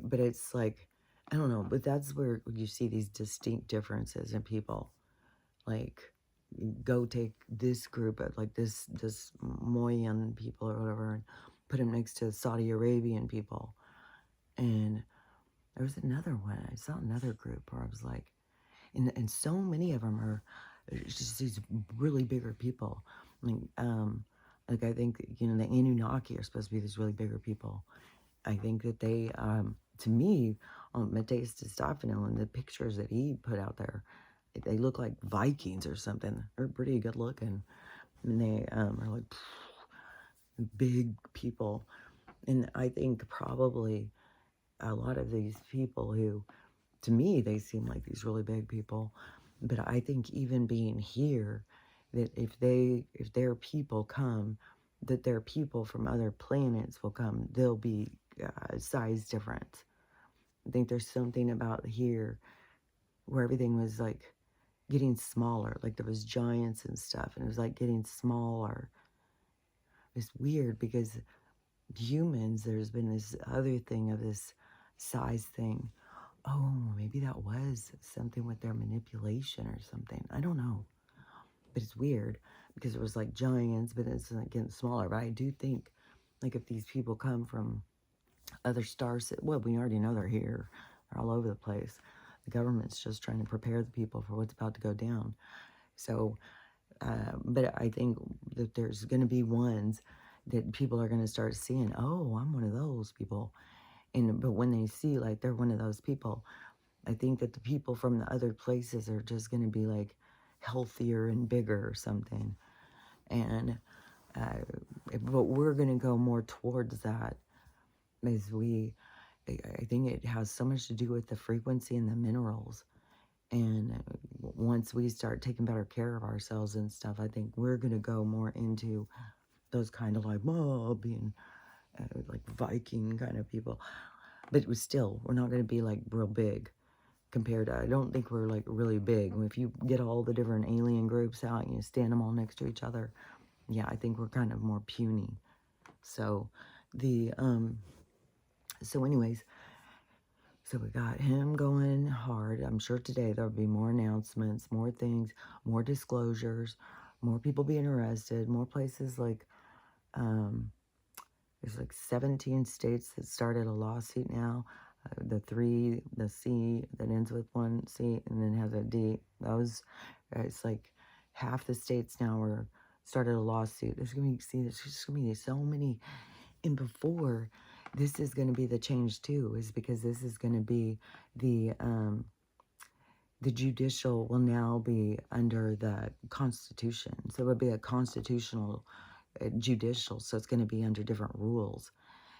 Speaker 1: But it's like, I don't know, but that's where you see these distinct differences in people. Like, go take this group of like this Moyan people or whatever, and put them next to Saudi Arabian people. And there was another one. I saw another group where I was like, and so many of them are just these really bigger people. Like I think, you know, the Anunnaki are supposed to be these really bigger people. I think that they, to me, Matthias Stefano and the pictures that he put out there, they look like Vikings or something. They're pretty good looking. And they are like big people. And I think probably a lot of these people who, to me, they seem like these really big people. But I think even being here, that if their people come, that their people from other planets will come, they'll be size different. I think there's something about here where everything was like getting smaller, like there was giants and stuff, and it was like getting smaller. It's weird because humans, there's been this other thing of this size thing. Oh, maybe that was something with their manipulation or something. I don't know. But it's weird because it was like giants, but it's like getting smaller. But I do think, like, if these people come from other stars, well, we already know they're here. They're all over the place. The government's just trying to prepare the people for what's about to go down. So, but I think that there's going to be ones that people are going to start seeing, oh, I'm one of those people. But when they see, like, they're one of those people, I think that the people from the other places are just going to be, like, healthier and bigger or something. And uh, but we're going to go more towards that as I think it has so much to do with the frequency and the minerals. And once we start taking better care of ourselves and stuff, I think we're going to go more into those kind of like, oh, being like Viking kind of people. But we're not going to be like real big compared to, I don't think we're like really big. If you get all the different alien groups out and you stand them all next to each other, yeah, I think we're kind of more puny. So so anyways, so we got him going hard. I'm sure today there'll be more announcements, more things, more disclosures, more people being arrested, more places like, there's like 17 states that started a lawsuit now. The C that ends with one C and then has a D. It's like half the states now are started a lawsuit. There's just gonna be so many. And before, this is gonna be the change too, is because this is gonna be the judicial will now be under the Constitution. So it'll be a constitutional judicial, so it's going to be under different rules.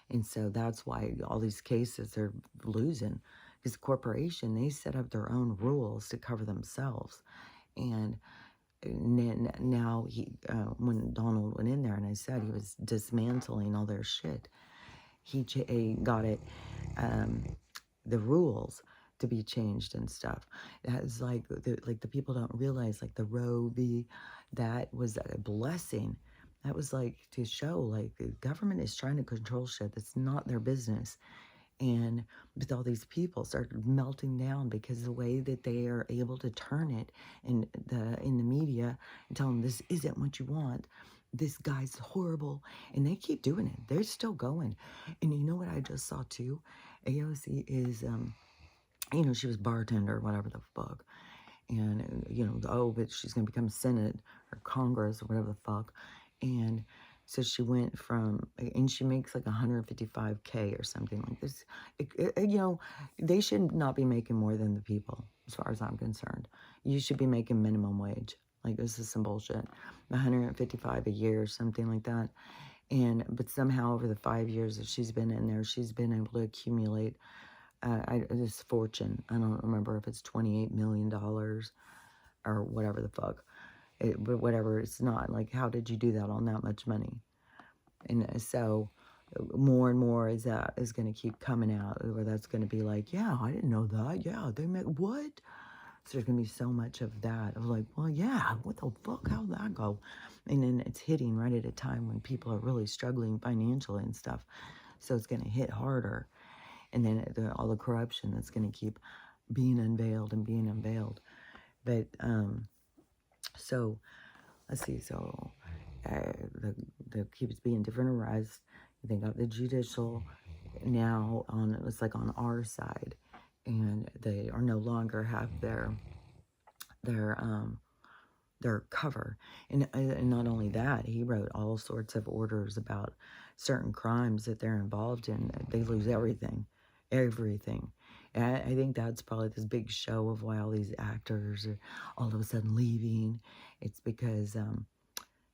Speaker 1: And so that's why all these cases are losing, because the corporation, they set up their own rules to cover themselves. And now when Donald went in there and I said he was dismantling all their shit, he got it, the rules to be changed and stuff. That's like the people don't realize, like the Roe v. That was a blessing. That was like to show like the government is trying to control shit that's not their business. And with all these people started melting down because the way that they are able to turn it in the media and tell them this isn't what you want. This guy's horrible. And they keep doing it. They're still going. And you know what I just saw too? AOC is she was bartender or whatever the fuck. And, but she's going to become Senate or Congress or whatever the fuck. And so she went and she makes like 155K or something like this. They should not be making more than the people, as far as I'm concerned. You should be making minimum wage. Like, this is some bullshit. 155 a year or something like that. But somehow over the 5 years that she's been in there, she's been able to accumulate this fortune. I don't remember if it's $28 million or whatever the fuck. But whatever, it's not. Like, how did you do that on that much money? And so more and more is going to keep coming out, where that's going to be like, yeah, I didn't know that. Yeah, they make what? So there's going to be so much of that. Of like, well, yeah, what the fuck? How'd that go? And then it's hitting right at a time when people are really struggling financially and stuff. So it's going to hit harder. And then all the corruption that's going to keep being unveiled and being unveiled. But, so, let's see, so, the keeps being different arrests. They got the judicial now it's like on our side. And they are no longer have their cover. And not only that, he wrote all sorts of orders about certain crimes that they're involved in. They lose everything. And I think that's probably this big show of why all these actors are all of a sudden leaving. It's because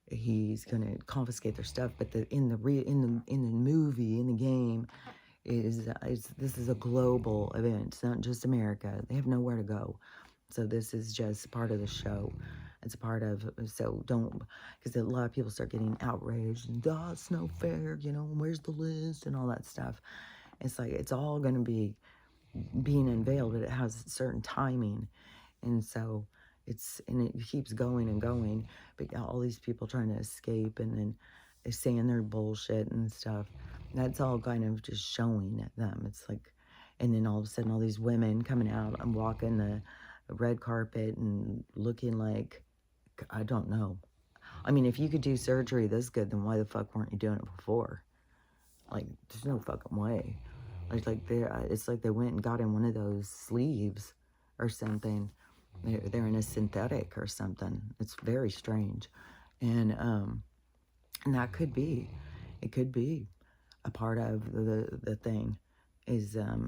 Speaker 1: he's going to confiscate their stuff. But in the movie, in the game, this is a global event. It's not just America. They have nowhere to go. So this is just part of the show. It's a part of, so don't, because a lot of people start getting outraged and, it's no fair, where's the list and all that stuff. It's like, it's all going to be being unveiled, but it has a certain timing. And so it keeps going and going, but all these people trying to escape and then saying their bullshit and stuff. That's all kind of just showing them. It's like, and then all of a sudden all these women coming out and walking the red carpet and looking like, I don't know. I mean, if you could do surgery this good, then why the fuck weren't you doing it before? Like, there's no fucking way. It's like they went and got in one of those sleeves or something. They're in a synthetic or something. It's very strange. And that could be, it could be a part of the thing is, a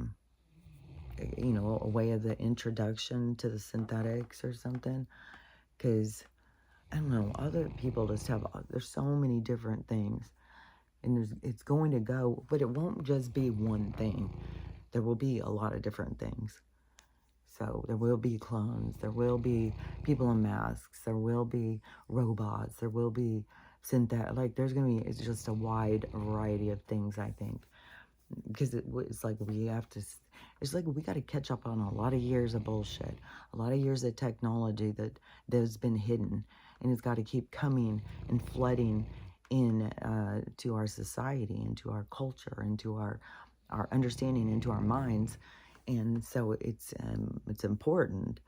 Speaker 1: way of the introduction to the synthetics or something. Because I don't know, other people just have, there's so many different things. And it's going to go, but it won't just be one thing. There will be a lot of different things. So there will be clones, there will be people in masks, there will be robots, there will be synthetic, like there's going to be, it's just a wide variety of things, I think. Because it's like we have to, it's like we got to catch up on a lot of years of bullshit, a lot of years of technology that's been hidden, and it's got to keep coming and flooding in to our society, into our culture, into our understanding, into our minds. And so it's important.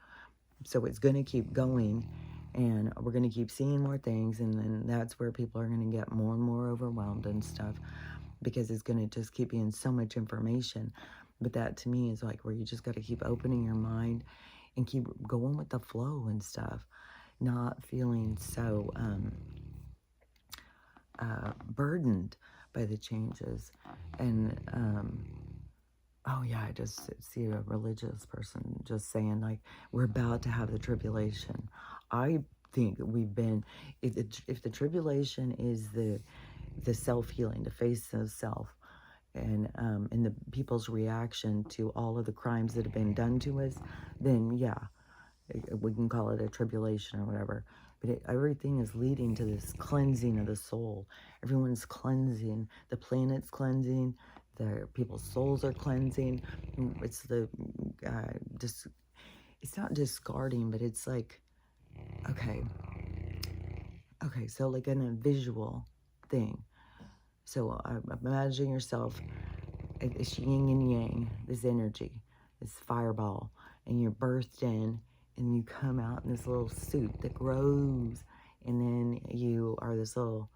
Speaker 1: So it's going to keep going, and we're going to keep seeing more things, and then that's where people are going to get more and more overwhelmed and stuff, because it's going to just keep being so much information. But that to me is like where you just got to keep opening your mind and keep going with the flow and stuff, not feeling so burdened by the changes. And oh yeah, I just see a religious person just saying like, we're about to have the tribulation. I think we've been, if the tribulation is the self-healing, to face the self, and the people's reaction to all of the crimes that have been done to us, then yeah, we can call it a tribulation or whatever. But everything is leading to this cleansing of the soul. Everyone's cleansing. The planet's cleansing. The people's souls are cleansing. It's the it's not discarding, but it's like, okay, so like in a visual thing. So imagine yourself, it's yin and yang, this energy, this fireball, and you're birthed in, and you come out in this little suit that grows, and then you are this little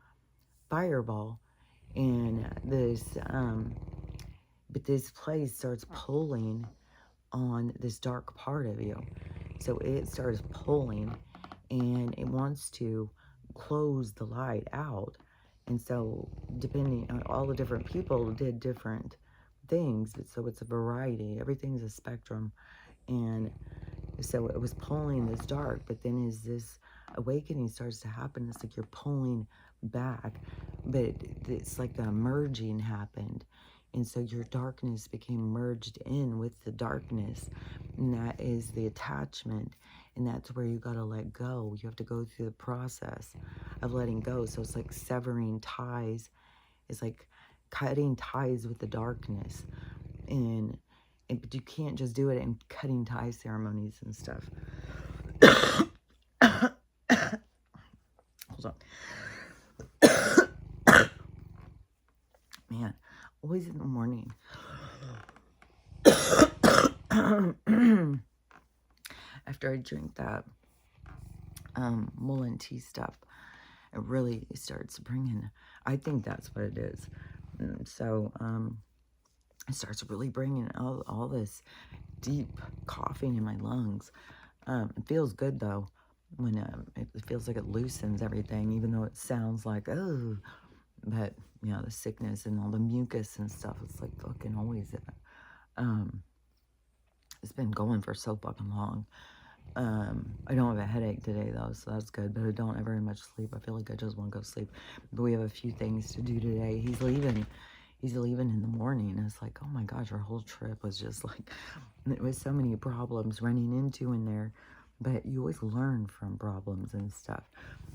Speaker 1: fireball, and but this place starts pulling on this dark part of you. So it starts pulling, and it wants to close the light out. And so depending on all the different people did different things, so it's a variety, everything's a spectrum. And so it was pulling this dark, but then as this awakening starts to happen, it's like you're pulling back, but it's like the merging happened. And so your darkness became merged in with the darkness, and that is the attachment. And that's where you got to let go. You have to go through the process of letting go. So it's like severing ties. It's like cutting ties with the darkness. But you can't just do it in cutting tie ceremonies and stuff. Hold on. Man, always in the morning. After I drink that Mullen tea stuff, it really starts bringing, I think that's what it is. So it starts really bringing all this deep coughing in my lungs. It feels good though, when it feels like it loosens everything, even though it sounds like, oh, but you know, the sickness and all the mucus and stuff, it's like fucking always in it. It's been going for so fucking long. I don't have a headache today though, so that's good, but I don't have very much sleep. I feel like I just want to go sleep, but we have a few things to do today. He's leaving in the morning. It's like, oh my gosh, our whole trip was just like, it was so many problems running into in there, but you always learn from problems and stuff.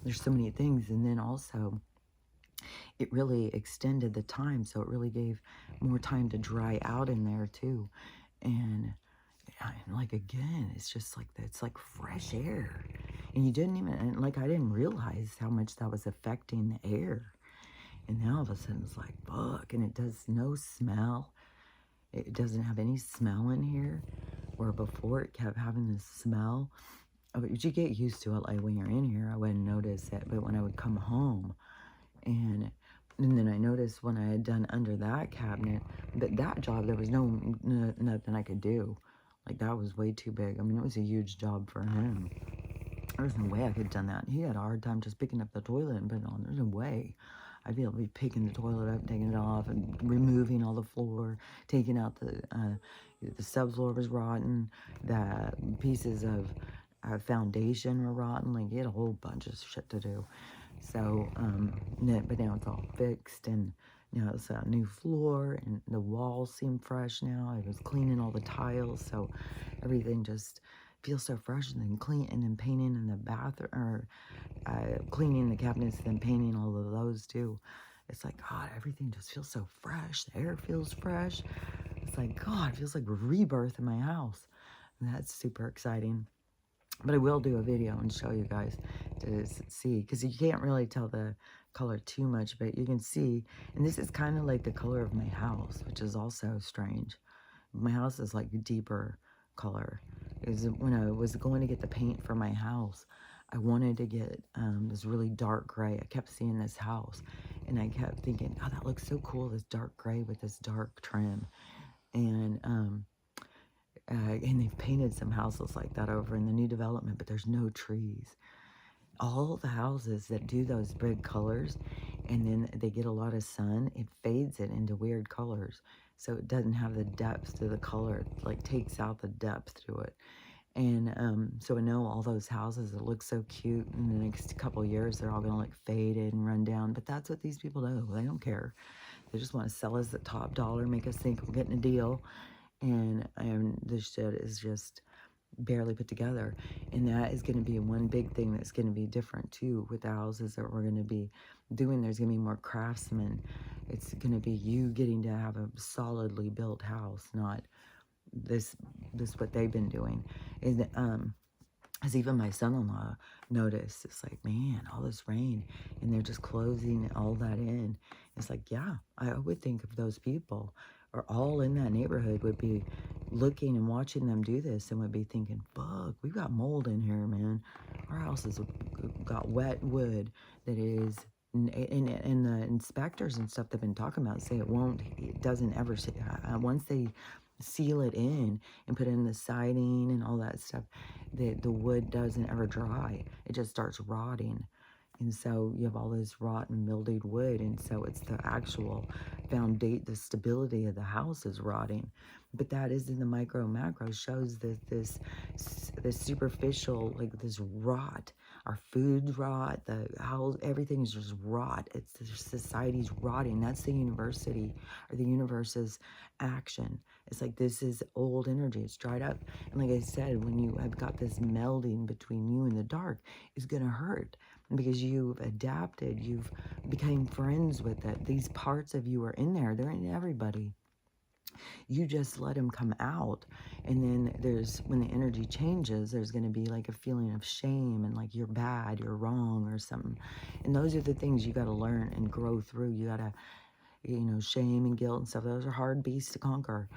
Speaker 1: There's so many things. And then also it really extended the time, so it really gave more time to dry out in there too. And like, again, it's just like, it's like fresh air, and you didn't even, and like, I didn't realize how much that was affecting the air. And now all of a sudden it's like, fuck, and it does no smell. It doesn't have any smell in here, where before it kept having this smell. But you get used to it. Like when you're in here, I wouldn't notice it, but when I would come home, and then I noticed when I had done under that cabinet, that job, there was nothing I could do. Like, that was way too big. I mean, it was a huge job for him. There was no way I could have done that. He had a hard time just picking up the toilet and putting it on. There's no way I'd be able to be picking the toilet up, taking it off, and removing all the floor, taking out the subfloor was rotten, the pieces of foundation were rotten. Like, he had a whole bunch of shit to do. So, but now it's all fixed, and now it's a new floor, and the walls seem fresh now. I was cleaning all the tiles, so everything just feels so fresh. And then and then painting in the bathroom, or cleaning the cabinets, and then painting all of those too. It's like, God, everything just feels so fresh. The air feels fresh. It's like, God, it feels like rebirth in my house. And that's super exciting. But I will do a video and show you guys to see, because you can't really tell the color too much, but you can see, and this is kind of like the color of my house, which is also strange. My house is like a deeper color. Is when I was going to get the paint for my house, I wanted to get this really dark gray. I kept seeing this house, and I kept thinking, oh, that looks so cool, this dark gray with this dark trim. And they've painted some houses like that over in the new development, but there's no trees. All the houses that do those big colors, and then they get a lot of sun, it fades it into weird colors. So it doesn't have the depth to the color. It like takes out the depth to it. And so I know all those houses that look so cute, in the next couple of years, they're all going to look faded and run down. But that's what these people do. They don't care. They just want to sell us the top dollar, make us think we're getting a deal. And this shit is just barely put together. And that is going to be one big thing that's going to be different too with the houses that we're going to be doing. There's going to be more craftsmen. It's going to be you getting to have a solidly built house, not this what they've been doing. And as even my son-in-law noticed, it's like, man, all this rain, and they're just closing all that in. It's like, yeah, I would think if those people are all in that neighborhood would be looking and watching them do this, and would be thinking, fuck, we've got mold in here, man. Our house has got wet wood that is, and the inspectors and stuff they've been talking about say it doesn't ever, once they seal it in and put in the siding and all that stuff, the wood doesn't ever dry. It just starts rotting. And so you have all this rotten, mildewed wood, and so it's the actual foundation, the stability of the house is rotting. But that is in the micro macro, shows that this superficial, like this rot, our food rot, the house, everything is just rot. It's the society's rotting. That's the university, or the universe's action. It's like, this is old energy. It's dried up. And like I said, when you have got this melding between you and the dark, it's going to hurt, because you've adapted, you've become friends with it. These parts of you are in there. They're in everybody. You just let them come out. And then when the energy changes, there's going to be like a feeling of shame, and like you're bad, you're wrong, or something. And those are the things you got to learn and grow through. You got to, shame and guilt and stuff. Those are hard beasts to conquer.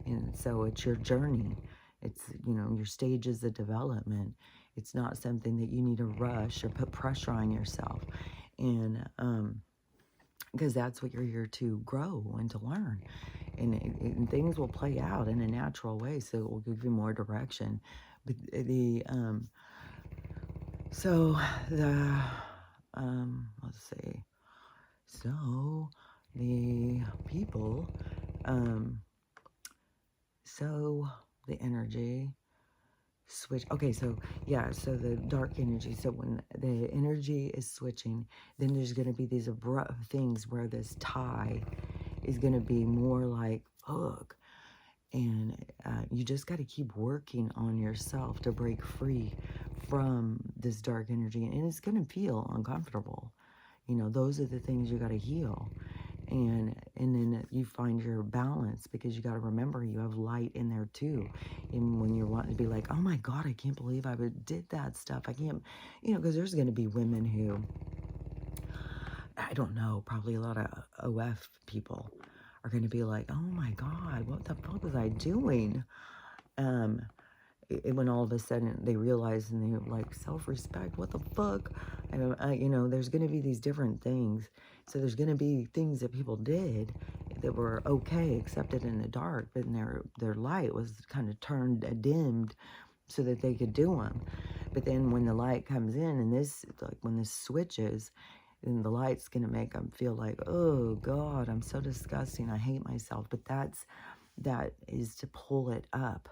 Speaker 1: And so it's your journey. It's, your stages of development. It's not something that you need to rush or put pressure on yourself. And, because that's what you're here to grow and to learn. And things will play out in a natural way, so it will give you more direction. But let's see. So the people, so the energy switch. Okay, so yeah, so the dark energy. So when the energy is switching, then there's going to be these abrupt things where this tie is going to be more like, fuck. And you just got to keep working on yourself to break free from this dark energy. And it's going to feel uncomfortable. Those are the things you got to heal. And then you find your balance, because you got to remember you have light in there too. And when you're wanting to be like, oh my God, I can't believe I did that stuff. I can't, because there's going to be women who, I don't know, probably a lot of OF people are going to be like, oh my God, what the fuck was I doing? When all of a sudden they realize, and they're like, self-respect, what the fuck? There's going to be these different things. So there's going to be things that people did that were okay, accepted in the dark, but their light was kind of dimmed so that they could do them. But then when the light comes in, and when this switches, then the light's going to make them feel like, oh God, I'm so disgusting, I hate myself. But that is to pull it up.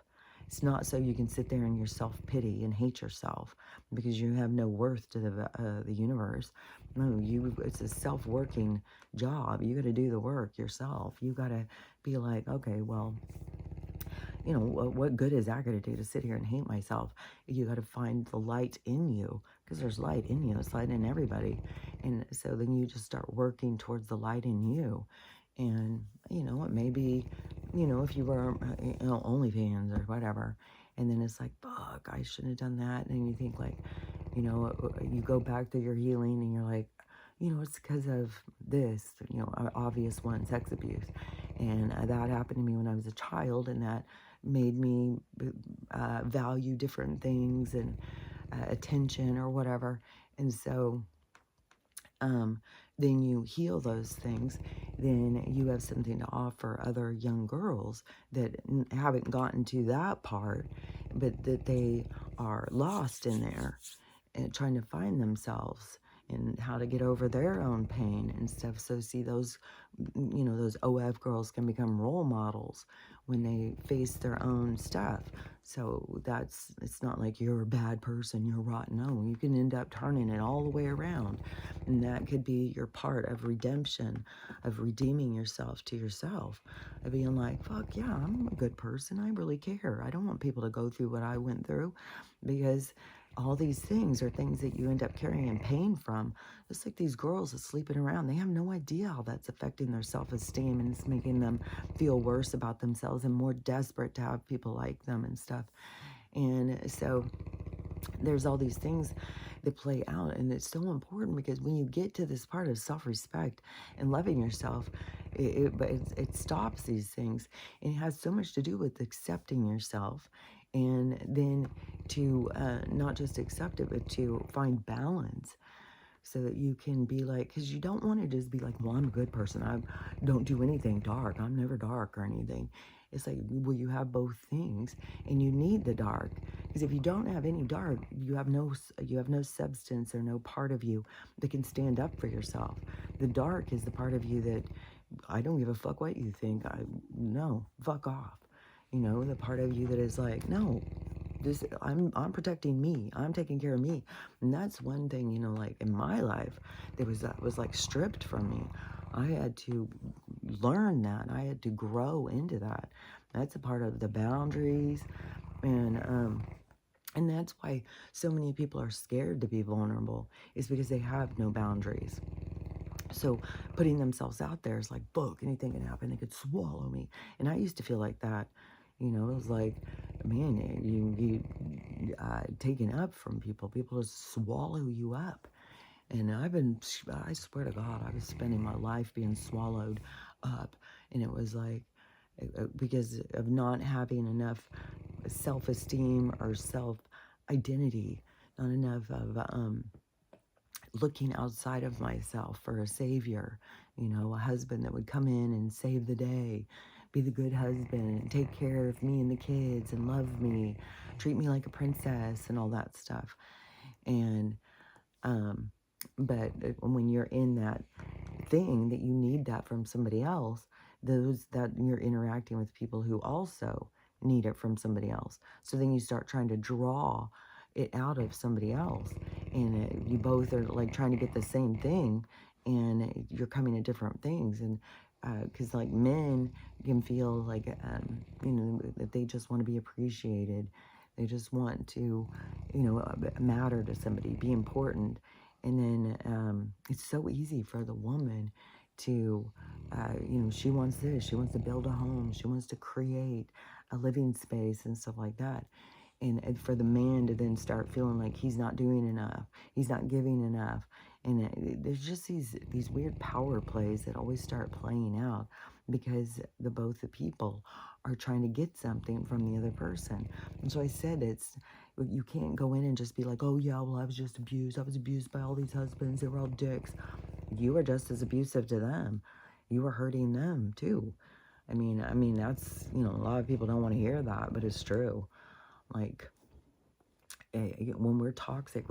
Speaker 1: It's not so you can sit there in your self-pity and hate yourself because you have no worth to the universe. No, it's a self-working job. You got to do the work yourself. You got to be like, okay, well, what good is that going to do to sit here and hate myself? You got to find the light in you because there's light in you. There's light in everybody. And so then you just start working towards the light in you. And, it may be, if you were, OnlyFans or whatever. And then it's like, fuck, I shouldn't have done that. And you think like, you go back to your healing and you're like, it's because of this, obvious one, sex abuse. And that happened to me when I was a child, and that made me value different things and attention or whatever. And so then you heal those things, then you have something to offer other young girls that haven't gotten to that part, but that they are lost in there and trying to find themselves and how to get over their own pain and stuff. So see, those OF girls can become role models when they face their own stuff. So it's not like you're a bad person, you're rotten. No, you can end up turning it all the way around. And that could be your part of redemption, of redeeming yourself to yourself, of being like, fuck yeah, I'm a good person. I really care. I don't want people to go through what I went through, because all these things are things that you end up carrying pain from. Just like these girls are sleeping around. They have no idea how that's affecting their self-esteem, and it's making them feel worse about themselves and more desperate to have people like them and stuff. And so there's all these things that play out, and it's so important because when you get to this part of self-respect and loving yourself, it stops these things, and it has so much to do with accepting yourself, and then to not just accept it, but to find balance so that you can be like, because you don't want to just be like, well, I'm a good person, I don't do anything dark, I'm never dark or anything. It's like, well, you have both things, and you need the dark, because if you don't have any dark, you have no substance or no part of you that can stand up for yourself. The dark is the part of you that, I don't give a fuck what you think, no, fuck off. The part of you that is like, no, I'm protecting me. I'm taking care of me. And that's one thing, like in my life that was like stripped from me. I had to learn that. I had to grow into that. That's a part of the boundaries, and that's why so many people are scared to be vulnerable, is because they have no boundaries. So putting themselves out there is like, fuck, anything can happen. They could swallow me. And I used to feel like that. It was like, man, you taken up from people. People just swallow you up. And I swear to God, I was spending my life being swallowed up. And it was like, because of not having enough self-esteem or self-identity, not enough of looking outside of myself for a savior, a husband that would come in and save the day, be the good husband and take care of me and the kids and love me, treat me like a princess and all that stuff. And, but when you're in that thing that you need that from somebody else, those that you're interacting with people who also need it from somebody else. So then you start trying to draw it out of somebody else, and you both are like trying to get the same thing, and you're coming at different things. And because like men can feel like that they just want to be appreciated, they just want to matter to somebody, be important. And then it's so easy for the woman to she wants this, she wants to build a home, she wants to create a living space and stuff like that. And for the man to then start feeling like he's not doing enough, he's not giving enough. And there's just these weird power plays that always start playing out because both the people are trying to get something from the other person. And so I said, you can't go in and just be like, oh yeah, well, I was just abused. I was abused by all these husbands. They were all dicks. You were just as abusive to them. You were hurting them too. I mean, that's, a lot of people don't want to hear that, but it's true. Like, when we're toxic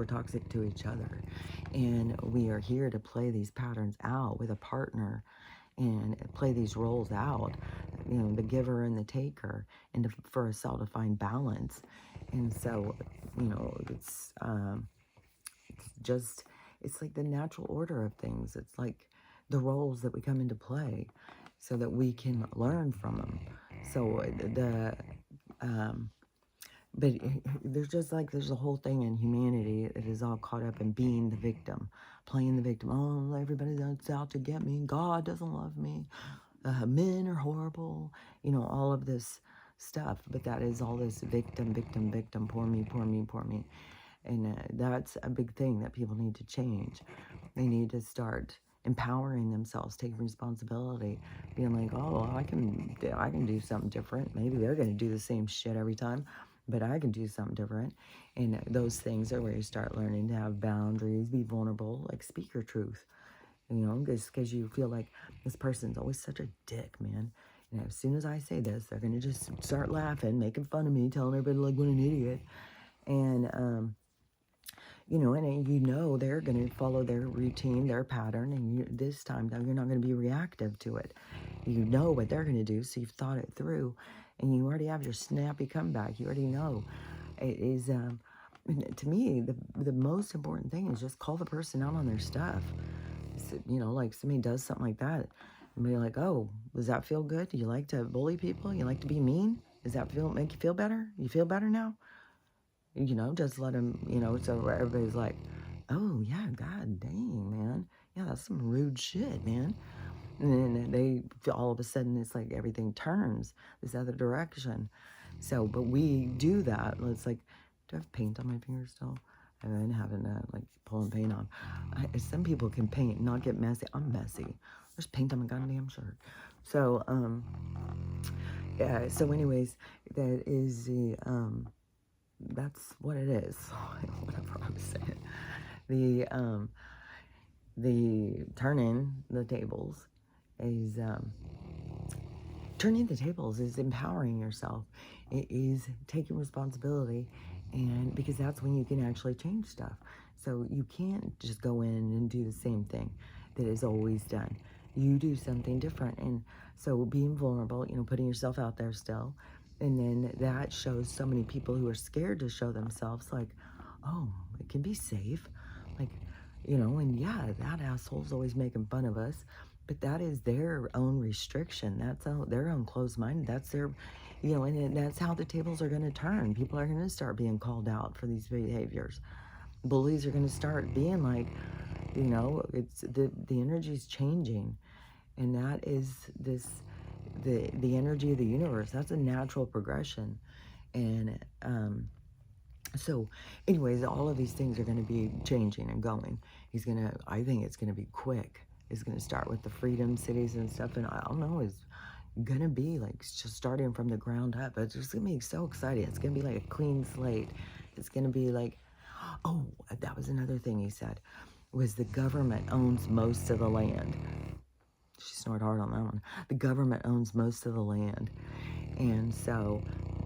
Speaker 1: to each other, and we are here to play these patterns out with a partner. and play these roles out, the giver and the taker, and for us all to find balance. And so, it's just, it's like the natural order of things. It's like the roles that we come into play so that we can learn from them. So um, but there's a whole thing in humanity that is all caught up in being the victim, playing the victim. Oh, everybody's out to get me. God doesn't love me. Men are horrible. All of this stuff. But that is all this victim, victim, victim. Poor me, poor me, poor me. And that's a big thing that people need to change. They need to start empowering themselves, taking responsibility, being like, oh, I can do something different. Maybe they're going to do the same shit every time, but I can do something different. And those things are where you start learning to have boundaries, be vulnerable, like speak your truth. Because you feel like this person's always such a dick, man. As soon as I say this, they're going to just start laughing, making fun of me, telling everybody like what an idiot. And, and they're going to follow their routine, their pattern, and this time, though, you're not going to be reactive to it. You know what they're going to do, so you've thought it through, and you already have your snappy comeback. You already know. It is, to me, the most important thing is just call the person out on their stuff. So, like somebody does something like that, and be like, oh, does that feel good? Do you like to bully people? You like to be mean? Does that make you feel better? You feel better now? Just let them, so everybody's like, oh, yeah, god dang, man. Yeah, that's some rude shit, man. And then they, all of a sudden, it's like everything turns this other direction. So, but we do that. It's like, do I have paint on my fingers still? I've been having like pulling paint on. Some people can paint, not get messy. I'm messy. There's paint on my goddamn shirt. So, yeah, so anyways, that is that's what it is. Whatever I was saying. The turning the tables is empowering yourself. It is taking responsibility, and because that's when you can actually change stuff. So you can't just go in and do the same thing that is always done. You do something different. And so being vulnerable, putting yourself out there still. And then that shows so many people who are scared to show themselves, like, oh, it can be safe. Like, and yeah, that asshole's always making fun of us. But that is their own restriction. That's their own closed mind. That's their, and that's how the tables are going to turn. People are going to start being called out for these behaviors. Bullies are going to start being like, it's the energy's changing. And that is the energy of the universe. That's a natural progression. And so anyways, all of these things are going to be changing and going. I think it's going to be quick. It's going to start with the freedom cities and stuff. And I don't know, it's going to be like just starting from the ground up. It's just going to be so exciting. It's going to be like a clean slate. It's going to be like, oh, that was another thing he said, was the government owns most of the land. She snored hard on that one. The government owns most of the land. And so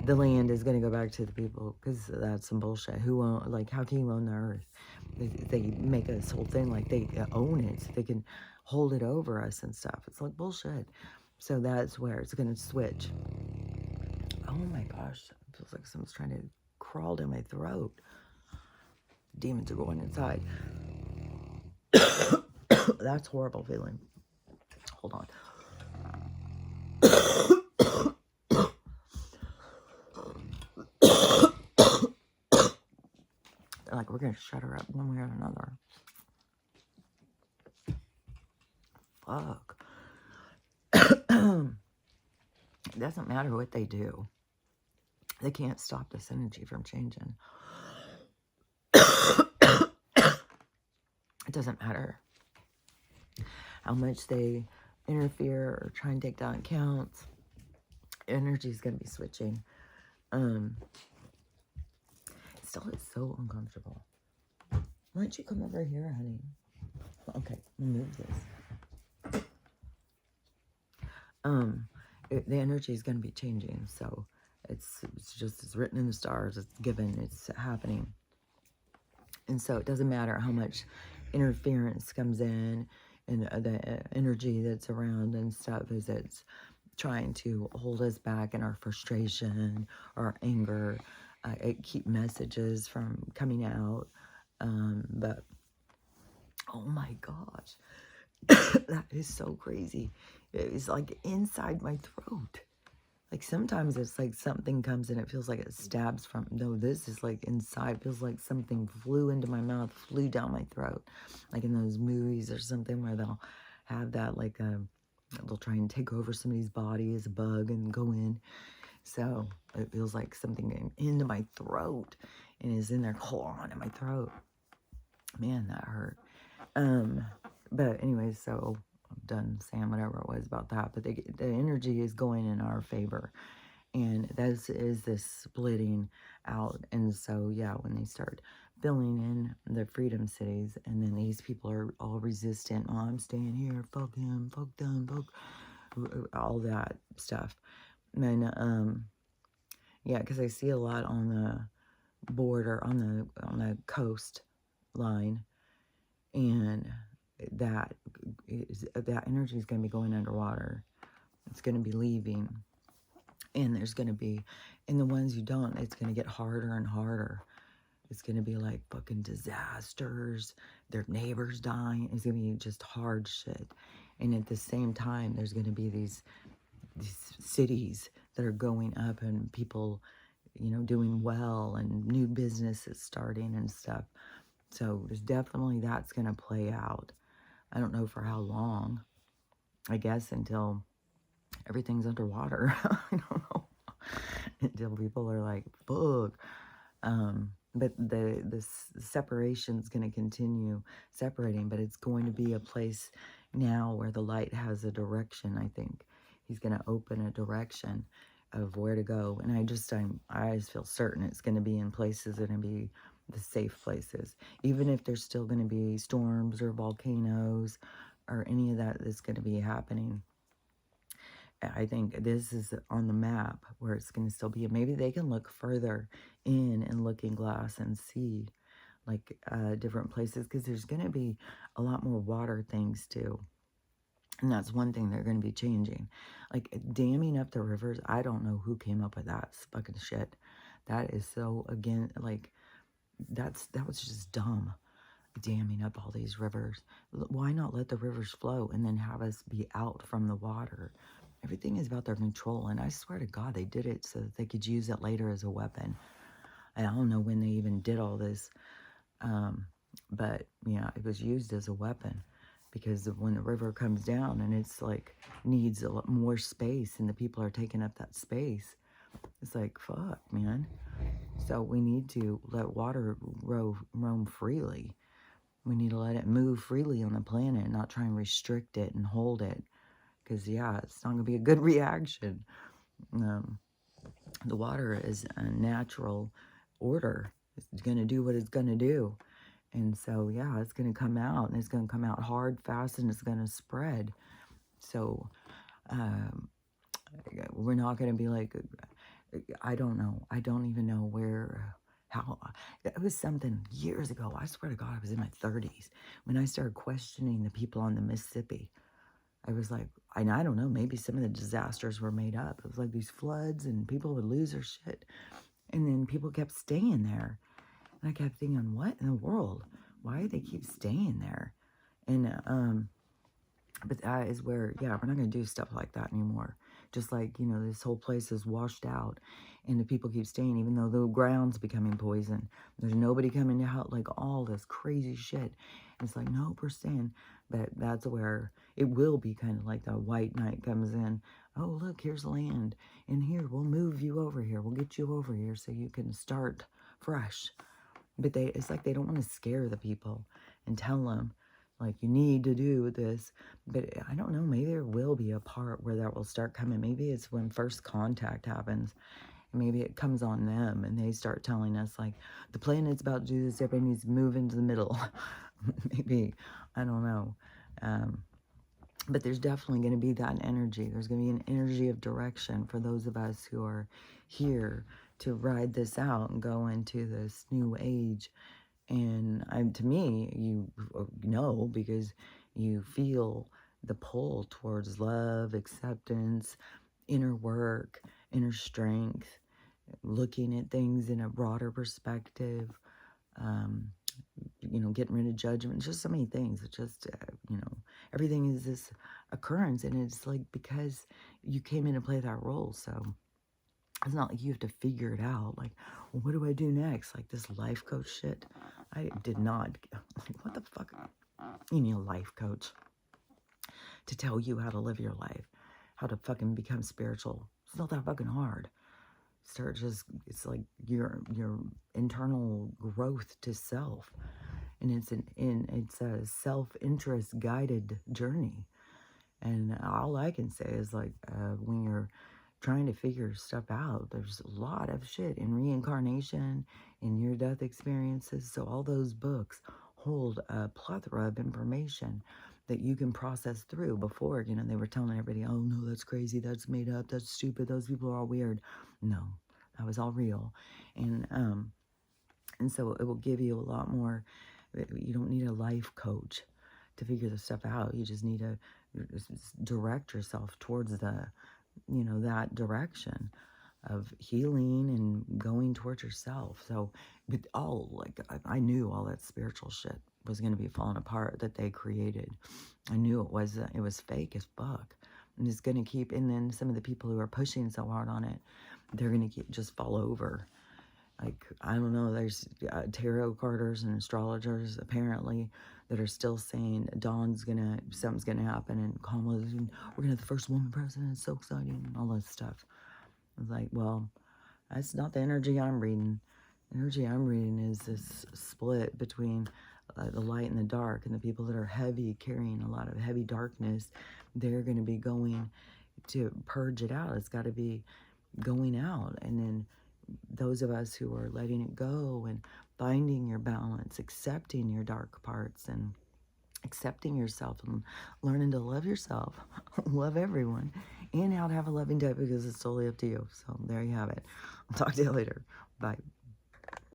Speaker 1: the land is going to go back to the people, because that's some bullshit. How can you own the earth? They make this whole thing like they own it, so they can hold it over us and stuff. It's like bullshit. So that's where it's going to switch. Oh my gosh. It feels like someone's trying to crawl down my throat. Demons are going inside. That's a horrible feeling. Hold on. Like, we're going to shut her up one way or another. Fuck. It doesn't matter what they do. They can't stop this energy from changing. It doesn't matter how much they interfere or try and take down accounts. Energy is going to be switching. Still, it's so uncomfortable. Why don't you come over here, honey? Okay, let me move this. The energy is going to be changing, so it's written in the stars. It's given. It's happening. And so it doesn't matter how much interference comes in and the energy that's around and stuff is it's trying to hold us back in our frustration or our anger. It keep messages from coming out. But oh my gosh, that is so crazy. It's like inside my throat. Like sometimes it's like something comes and it feels like it stabs from, no, this is like inside, feels like something flew into my mouth, flew down my throat. Like in those movies or something where they'll have that like, they'll try and take over somebody's body as a bug and go in. So it feels like something getting into my throat and is in there clawing in my throat. Man, that hurt. But anyway, so I'm done saying whatever it was about that. But the energy is going in our favor. And this is this splitting out. And so, yeah, when they start filling in the freedom cities, and then these people are all resistant. Oh, I'm staying here. Fuck him. Fuck them. Fuck all that stuff. And yeah, because I see a lot on the border, on the coast line, and that energy is going to be going underwater. It's going to be leaving. And there's going to be, and the ones you don't, it's going to get harder and harder. It's going to be like fucking disasters, their neighbors dying. It's going to be just hard shit. And at the same time, there's going to be these cities that are going up and people, you know, doing well and new businesses starting and stuff. So there's definitely that's going to play out. I don't know for how long. I guess until everything's underwater. I don't know. Until people are like, fuck. But the separation is going to continue separating, but it's going to be a place now where the light has a direction. I think he's going to open a direction of where to go, and I just feel certain it's going to be in places that are going to be the safe places, even if there's still going to be storms or volcanoes or any of that that's going to be happening. I think this is on the map where it's going to still be. Maybe they can look further in and Looking Glass and see like different places, because there's going to be a lot more water things too. And that's one thing they're going to be changing. Like damming up the rivers. I don't know who came up with that fucking shit. That is so, again, like that was just dumb. Damming up all these rivers. Why not let the rivers flow and then have us be out from the water? Everything is about their control, and I swear to God, they did it so that they could use it later as a weapon. And I don't know when they even did all this, but yeah, it was used as a weapon, because when the river comes down and it's like needs a lot more space, and the people are taking up that space, it's like, fuck, man. So we need to let water roam freely. We need to let it move freely on the planet and not try and restrict it and hold it. Because, yeah, it's not going to be a good reaction. The water is a natural order. It's going to do what it's going to do. And so, yeah, it's going to come out. And it's going to come out hard, fast, and it's going to spread. So, we're not going to be like, I don't know. I don't even know how. It was something years ago. I swear to God, I was in my 30s when I started questioning the people on the Mississippi. I was like, and I don't know, maybe some of the disasters were made up. It was like these floods and people would lose their shit. And then people kept staying there. And I kept thinking, what in the world? Why do they keep staying there? And, but that is where, yeah, we're not going to do stuff like that anymore. Just like, you know, this whole place is washed out and the people keep staying, even though the ground's becoming poison. There's nobody coming out, like all this crazy shit. And it's like, nope, we're staying. But that's where it will be kind of like the white knight comes in. Oh, look, here's land. And here, we'll move you over here. We'll get you over here so you can start fresh. But it's like they don't want to scare the people and tell them, like, you need to do this. But I don't know, maybe there will be a part where that will start coming. Maybe it's when first contact happens. And maybe it comes on them and they start telling us, like, the planet's about to do this, everybody needs to move into the middle. Maybe, I don't know. But there's definitely going to be that energy. There's going to be an energy of direction for those of us who are here to ride this out and go into this new age. And to me, you know, because You feel the pull towards love, acceptance, inner work, inner strength, looking at things in a broader perspective, um, getting rid of judgment, just so many things. It's just, everything is this occurrence. And it's like, because you came in to play that role. So it's not like you have to figure it out. Like, well, what do I do next? Like this life coach shit. I did not. Like, what the fuck? You need a life coach to tell you how to live your life, how to fucking become spiritual. It's not that fucking hard. It's like your internal growth to self. And it's a self-interest guided journey. And all I can say is, like, when you're trying to figure stuff out, there's a lot of shit in reincarnation, in near-death experiences. So all those books hold a plethora of information that you can process through. Before, they were telling everybody, oh no, that's crazy, that's made up, that's stupid, those people are all weird. No, that was all real. And so it will give you a lot more. You don't need a life coach to figure this stuff out. You just need to direct yourself towards that direction of healing and going towards yourself. So, but I knew all that spiritual shit was going to be falling apart that they created. I knew it was fake as fuck. And it's going to keep, and then some of the people who are pushing so hard on it, they're going to just fall over. Like, I don't know, there's tarot carders and astrologers, apparently, that are still saying something's gonna happen, and Kamala's, we're gonna have the first woman president, it's so exciting, and all this stuff. I was like, well, that's not the energy I'm reading. The energy I'm reading is this split between the light and the dark, and the people that are heavy, carrying a lot of heavy darkness, they're gonna be going to purge it out. It's gotta be going out. And then those of us who are letting it go and finding your balance, accepting your dark parts, and accepting yourself, and learning to love yourself, love everyone, and how to have a loving day, because it's totally up to you. So there you have it. I'll talk to you later. Bye.